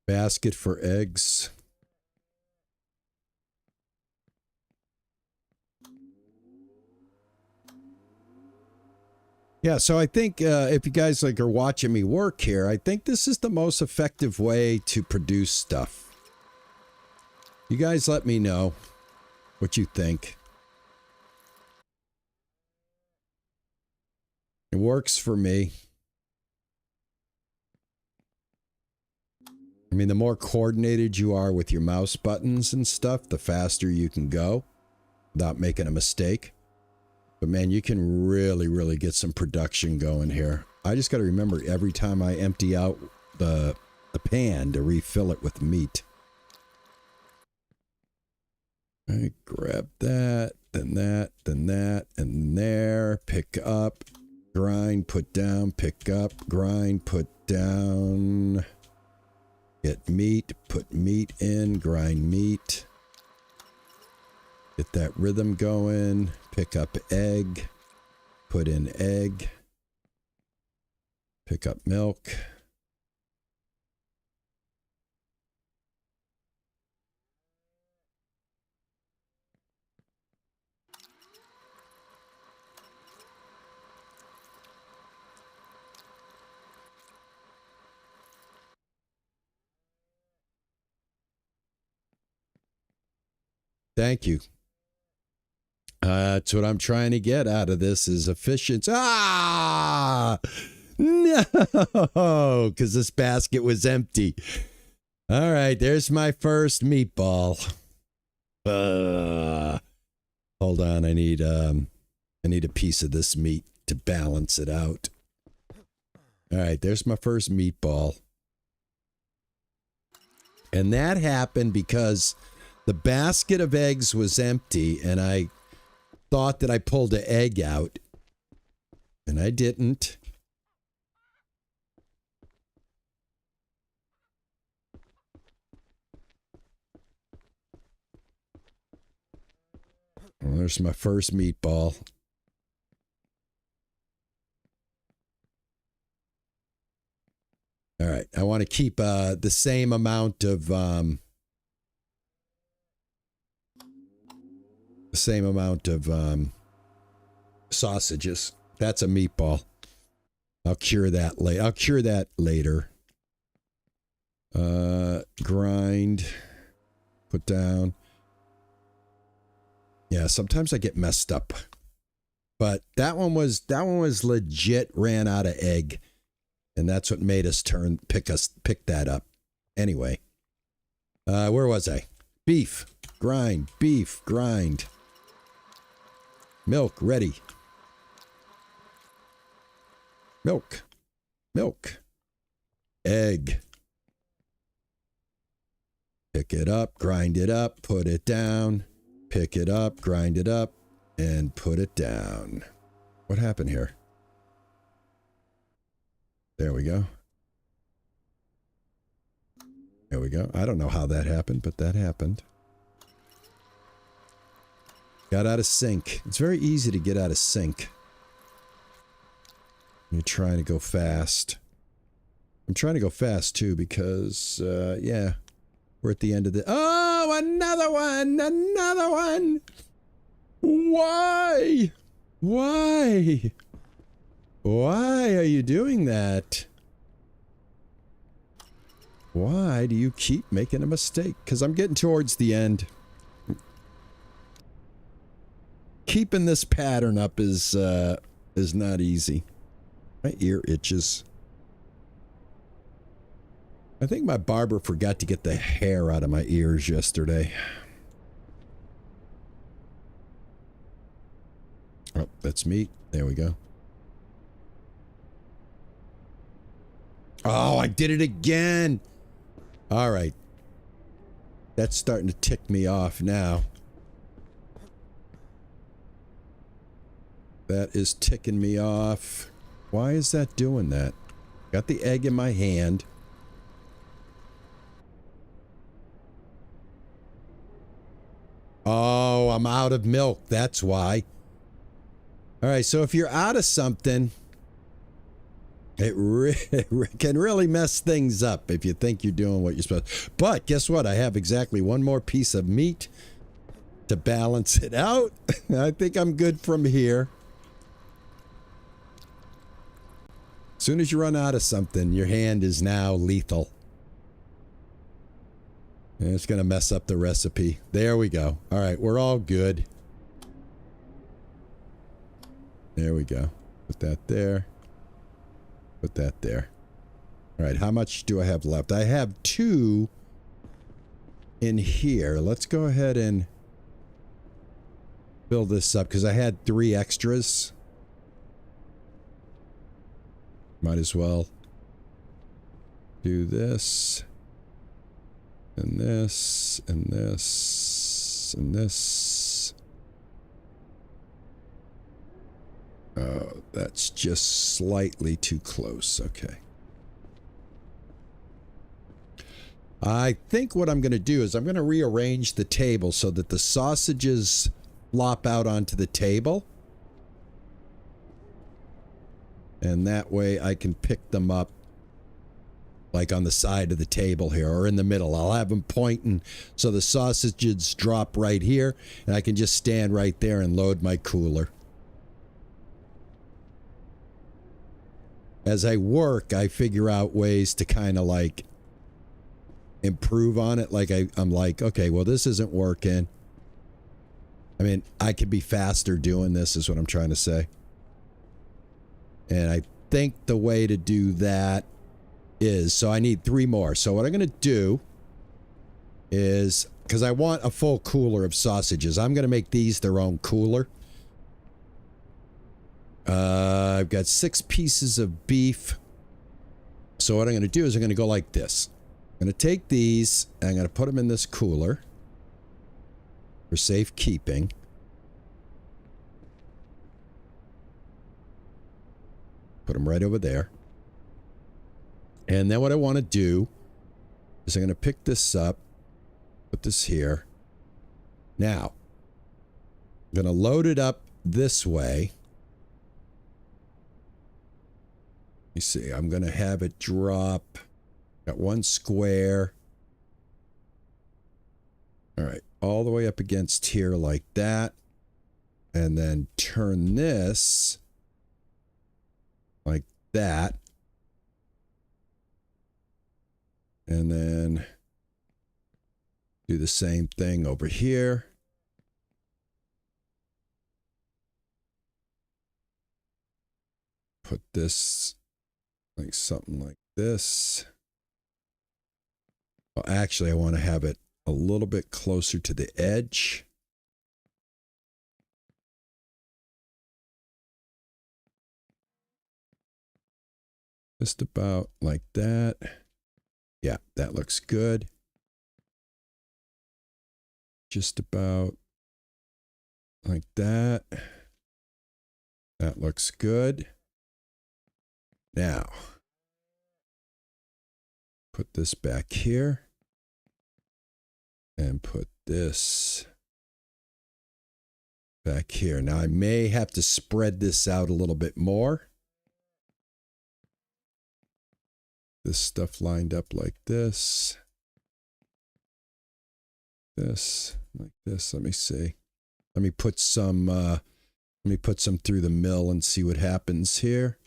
Basket for eggs. Yeah, so I think if you guys like are watching me work here, I think this is the most effective way to produce stuff. You guys let me know what you think. It works for me. I mean, the more coordinated you are with your mouse buttons and stuff, the faster you can go without making a mistake. But man, you can really, really get some production going here. I just got to remember every time I empty out the pan to refill it with meat. I grab that, then that, then that, and there. Pick up, grind, put down, pick up, grind, put down. Get meat, put meat in, grind meat. Get that rhythm going. Pick up egg. Put in egg. Pick up milk. Thank you. That's what I'm trying to get out of this is efficiency. Ah! No! Because this basket was empty. All right, there's my first meatball. Hold on, I need a piece of this meat to balance it out. All right, there's my first meatball. And that happened because the basket of eggs was empty, and I thought that I pulled an egg out, and I didn't. Well, there's my first meatball. All right, I want to keep the same amount of sausages. That's a meatball. I'll cure that later. Grind. Put down. Yeah, sometimes I get messed up. But that one was legit ran out of egg. And that's what made us pick that up. Anyway. Where was I? Beef. Grind. Beef. Grind. Milk. Ready. Milk. Milk. Egg. Pick it up. Grind it up. Put it down. Pick it up. Grind it up. And put it down. What happened here? There we go. There we go. I don't know how that happened, but that happened. Got out of sync. It's very easy to get out of sync. You're trying to go fast. I'm trying to go fast too because, yeah, we're at the end of the... Oh, another one! Another one! Why? Why? Why are you doing that? Why do you keep making a mistake? Because I'm getting towards the end. Keeping this pattern up is not easy. My ear itches. I think my barber forgot to get the hair out of my ears yesterday. Oh, that's me. There we go. Oh, I did it again. All right. That's starting to tick me off now. That is ticking me off. Why is that doing that? Got the egg in my hand. Oh, I'm out of milk. That's why. All right, so if you're out of something, it can really mess things up if you think you're doing what you're supposed to. But guess what? I have exactly one more piece of meat to balance it out. I think I'm good from here. As soon as you run out of something, your hand is now lethal. And it's going to mess up the recipe. There we go. All right, we're all good. There we go. Put that there. Put that there. All right, how much do I have left? I have 2 in here. Let's go ahead and build this up because I had 3 extras. Might as well do this. And this, and this, and this. Oh, that's just slightly too close. Okay. I think what I'm going to do is I'm going to rearrange the table so that the sausages flop out onto the table. And that way I can pick them up like on the side of the table here or in the middle. I'll have them pointing so the sausages drop right here and I can just stand right there and load my cooler. As I work, I figure out ways to kind of like improve on it. Like I'm like, okay, well, this isn't working. I mean, I could be faster doing this is what I'm trying to say. And I think the way to do that is, so I need 3 more. So what I'm going to do is, because I want a full cooler of sausages, I'm going to make these their own cooler. I've got 6 pieces of beef. So what I'm going to do is I'm going to go like this. I'm going to take these and I'm going to put them in this cooler for safekeeping. Put them right over there. And then what I want to do is I'm going to pick this up, put this here. Now, I'm going to load it up this way. You see, I'm going to have it drop. Got 1 square. All right, all the way up against here like that. And then turn this like that. And then do the same thing over here. Put this like something like this. Well, actually, I want to have it a little bit closer to the edge. Just about like that. Yeah, that looks good. Just about like that. That looks good. Now, put this back here. And put this back here. Now, I may have to spread this out a little bit more. This stuff lined up like this. This, like this. Let me see. Let me put some through the mill and see what happens here.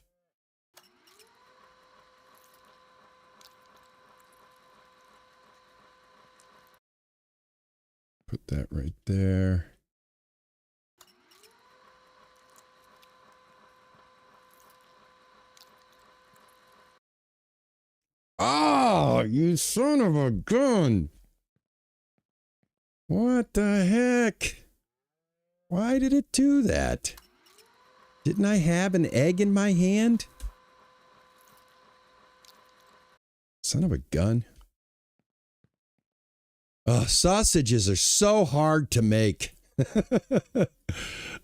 Put that right there. Oh, you son of a gun. What the heck? Why did it do that? Didn't I have an egg in my hand? Son of a gun. Oh, sausages are so hard to make.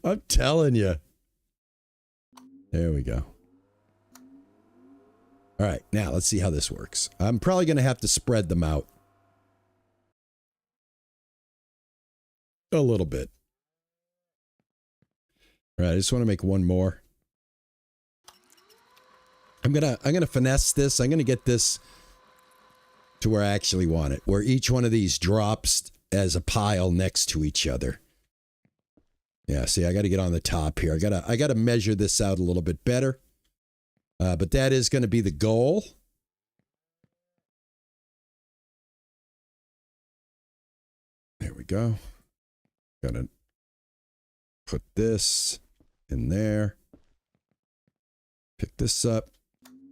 I'm telling you. There we go. All right, now let's see how this works. I'm probably going to have to spread them out a little bit. All right, I just want to make one more. I'm gonna finesse this. I'm gonna get this to where I actually want it, where each one of these drops as a pile next to each other. Yeah, see, I got to get on the top here. I gotta measure this out a little bit better. But that is going to be the goal. There we go. Gotta put this in there. Pick this up,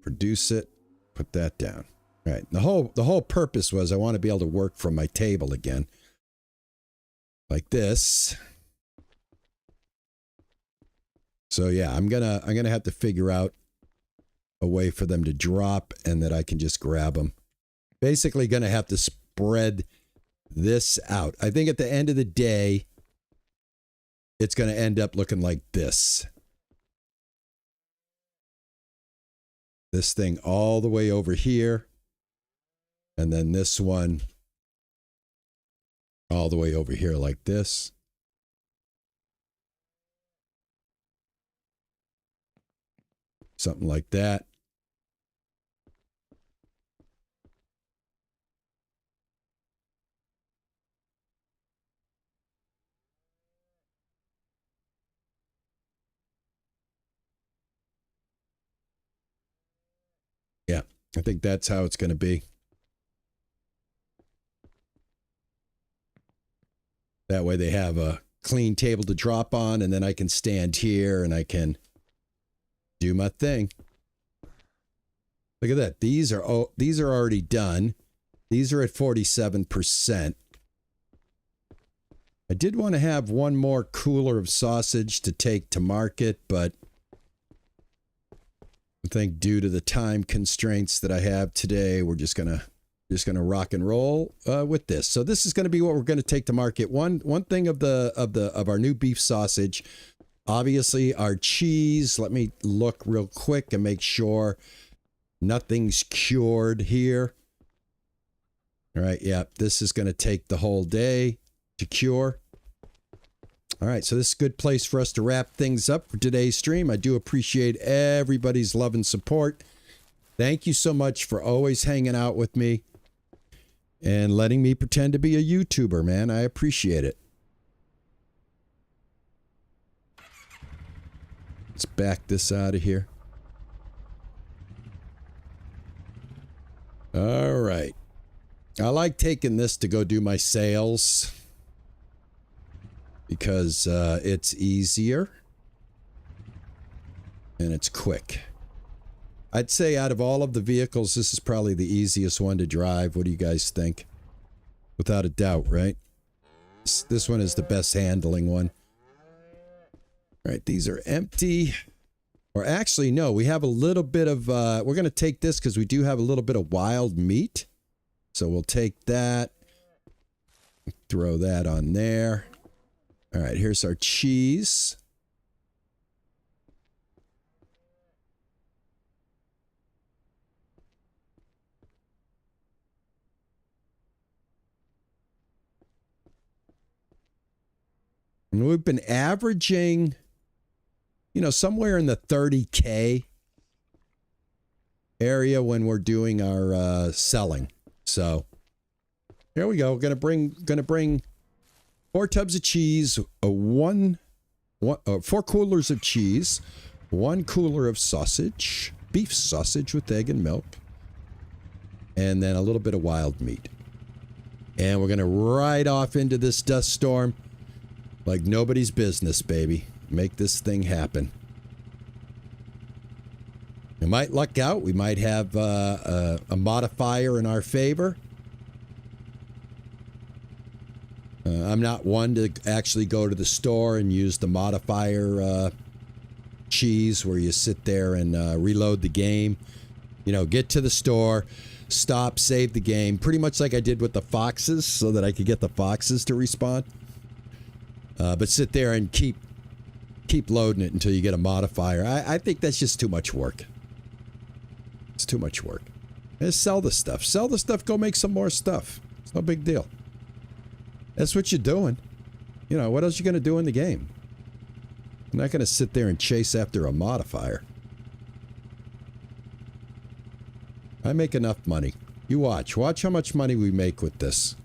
produce it, put that down. All right. The whole purpose was I want to be able to work from my table again. Like this. So yeah, I'm gonna have to figure out a way for them to drop and that I can just grab them. Basically gonna have to spread this out. I think at the end of the day, it's gonna end up looking like this. This thing all the way over here. And then this one all the way over here like this. Something like that. Yeah, I think that's how it's going to be. That way they have a clean table to drop on, and then I can stand here and I can do my thing. Look at that. These are already done. These are at 47%. I did want to have one more cooler of sausage to take to market, but I think due to the time constraints that I have today, we're just gonna rock and roll with this. So this is going to be what we're going to take to market. One thing of our new beef sausage, obviously our cheese. Let me look real quick and make sure nothing's cured here. All right, yeah, this is going to take the whole day to cure. All right, so this is a good place for us to wrap things up for today's stream. I do appreciate everybody's love and support. Thank you so much for always hanging out with me and letting me pretend to be a YouTuber, man. I appreciate it. Let's back this out of here. All right. I like taking this to go do my sales because it's easier and it's quick. I'd say out of all of the vehicles, this is probably the easiest one to drive. What do you guys think? Without a doubt, right? This one is the best handling one. All right, these are empty. Or actually, no, we have a little bit of, we're going to take this because we do have a little bit of wild meat. So we'll take that, throw that on there. All right, here's our cheese. And we've been averaging, you know, somewhere in the 30K area when we're doing our selling. So here we go. Gonna bring 4 tubs of cheese, 4 coolers of cheese, 1 cooler of sausage, beef sausage with egg and milk, and then a little bit of wild meat. And we're going to ride off into this dust storm like nobody's business, baby. Make this thing happen. We might luck out. We might have a modifier in our favor. I'm not one to actually go to the store and use the modifier cheese where you sit there and reload the game. You know, get to the store, stop, save the game. Pretty much like I did with the foxes so that I could get the foxes to respawn. But sit there and keep loading it until you get a modifier. I think that's just too much work. It's too much work. Just sell the stuff. Sell the stuff, go make some more stuff. It's no big deal. That's what you're doing. You know, what else are you going to do in the game? I'm not going to sit there and chase after a modifier. I make enough money. You watch. Watch how much money we make with this.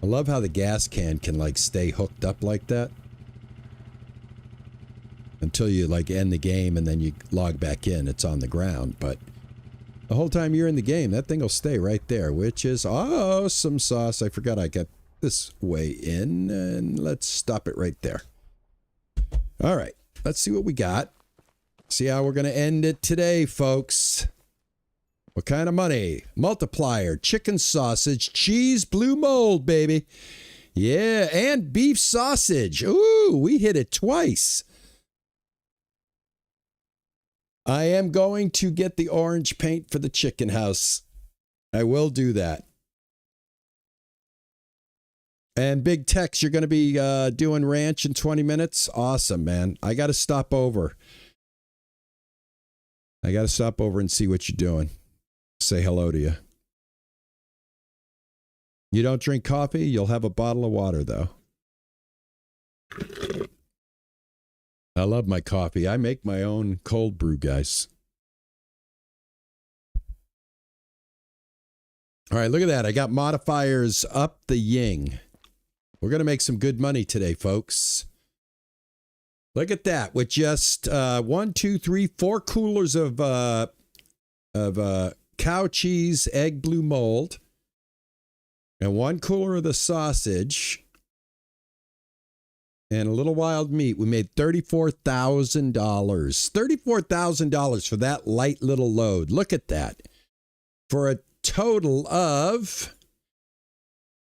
I love how the gas can like stay hooked up like that. Until you like end the game and then you log back in. It's on the ground, but the whole time you're in the game, that thing will stay right there, which is awesome sauce. I forgot I got this way in, and let's stop it right there. All right, let's see what we got. See how we're going to end it today, folks. What kind of money? Multiplier, chicken sausage, cheese, blue mold, baby. Yeah, and beef sausage. Ooh, we hit it twice. I am going to get the orange paint for the chicken house. I will do that. And Big Tex, you're going to be doing ranch in 20 minutes? Awesome, man. I got to stop over. I got to stop over and see what you're doing. Say hello to you. You don't drink coffee? You'll have a bottle of water, though. I love my coffee. I make my own cold brew, guys. All right, look at that. I got modifiers up the ying. We're going to make some good money today, folks. Look at that. With just 1, 2, 3, 4 coolers of cow cheese, egg blue mold, and 1 cooler of the sausage, and a little wild meat, we made $34,000. $34,000 for that light little load. Look at that. For a total of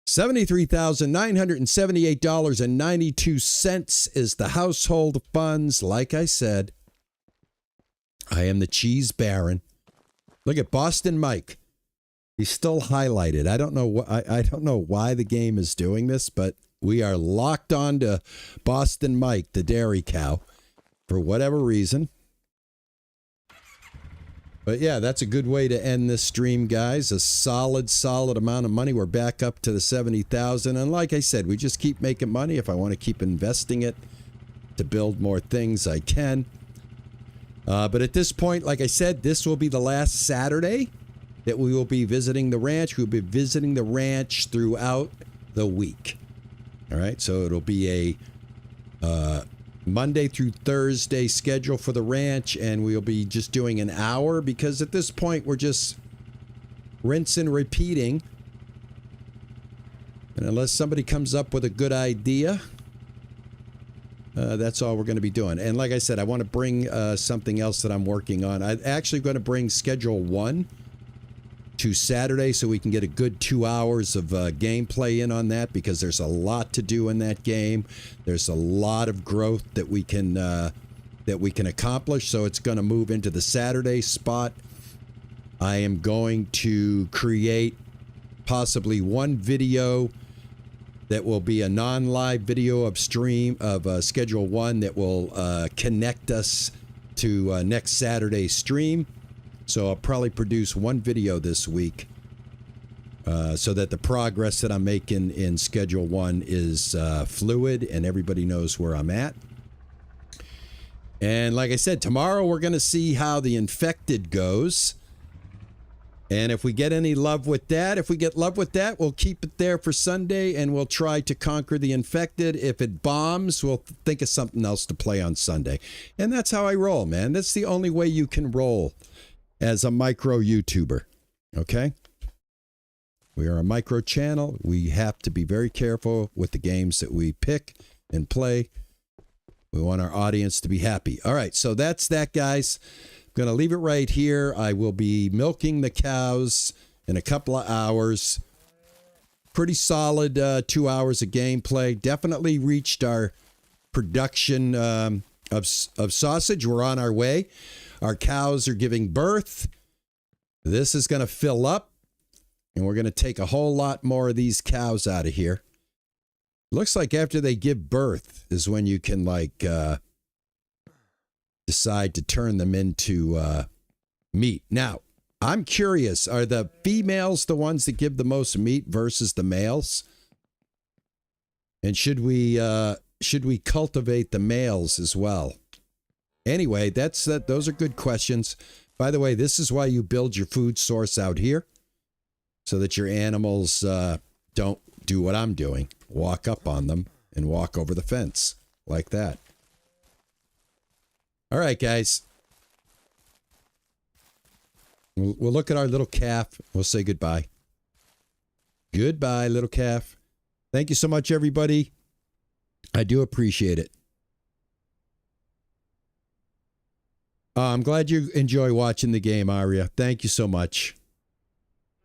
$73,978.92 is the household funds. Like I said, I am the cheese baron. Look at Boston Mike. He's still highlighted. I don't know I don't know why the game is doing this, but we are locked on to Boston Mike, the dairy cow, for whatever reason. But yeah, that's a good way to end this stream, guys. A solid amount of money. We're back up to the 70,000. And like I said, we just keep making money. If I want to keep investing it to build more things, I can. But at this point, like I said, this will be the last Saturday that we will be visiting the ranch. We'll be visiting the ranch throughout the week. All right, so it'll be a Monday through Thursday schedule for the ranch, and we'll be just doing an hour because at this point we're just rinsing, repeating. And unless somebody comes up with a good idea, that's all we're going to be doing. And like I said, I want to bring something else that I'm working on. I'm actually going to bring Schedule 1 to Saturday so we can get a good 2 hours of gameplay in on that, because there's a lot to do in that game. There's a lot of growth that we can accomplish, so it's going to move into the Saturday spot. I am going to create possibly one video that will be a non-live video of stream of Schedule 1 that will connect us to next Saturday's stream. So I'll probably produce one video this week so that the progress that I'm making in Schedule 1 is fluid and everybody knows where I'm at. And like I said, tomorrow we're going to see how the infected goes. And if we get any love with that, we'll keep it there for Sunday and we'll try to conquer the infected. If it bombs, we'll think of something else to play on Sunday. And that's how I roll, man. That's the only way you can roll as a micro YouTuber. Okay? We are a micro channel. We have to be very careful with the games that we pick and play. We want our audience to be happy. All right, so that's that, guys. I'm going to leave it right here. I will be milking the cows in a couple of hours. Pretty solid 2 hours of gameplay. Definitely reached our production of sausage. We're on our way. Our cows are giving birth. This is going to fill up, and we're going to take a whole lot more of these cows out of here. Looks like after they give birth is when you can, like, decide to turn them into meat. Now, I'm curious, are the females the ones that give the most meat versus the males? And should we cultivate the males as well? Anyway, those are good questions. By the way, this is why you build your food source out here, so that your animals don't do what I'm doing. Walk up on them and walk over the fence like that. All right, guys. We'll look at our little calf. We'll say goodbye. Goodbye, little calf. Thank you so much, everybody. I do appreciate it. I'm glad you enjoy watching the game, Aria. Thank you so much.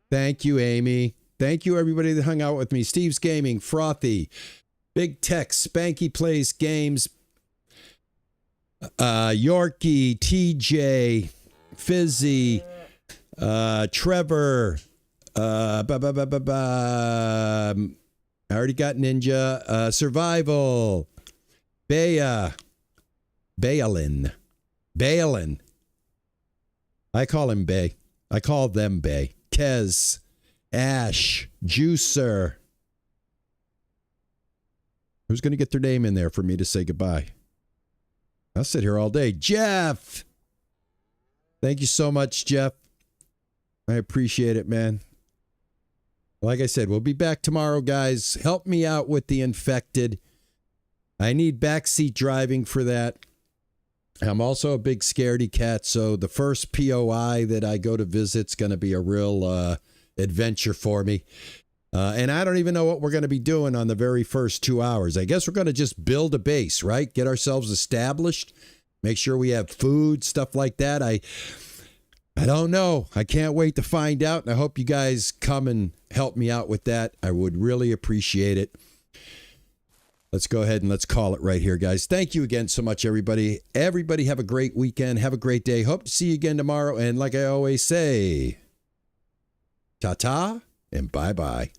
Thank you, Amy. Thank you, everybody that hung out with me. Steve's Gaming, Frothy, Big Tech, Spanky Plays Games, Yorkie, TJ, Fizzy, Trevor, I already got Ninja, Survival, Balin. I call him Bay. I call them Bay. Kez, Ash, Juicer. Who's going to get their name in there for me to say goodbye? I'll sit here all day. Jeff! Thank you so much, Jeff. I appreciate it, man. Like I said, we'll be back tomorrow, guys. Help me out with the infected. I need backseat driving for that. I'm also a big scaredy cat, so the first POI that I go to visit's going to be a real adventure for me. And I don't even know what we're going to be doing on the very first 2 hours. I guess we're going to just build a base, right? Get ourselves established. Make sure we have food, stuff like that. I don't know. I can't wait to find out, and I hope you guys come and help me out with that. I would really appreciate it. Let's go ahead and let's call it right here, guys. Thank you again so much, everybody. Everybody have a great weekend. Have a great day. Hope to see you again tomorrow. And like I always say, ta-ta and bye-bye.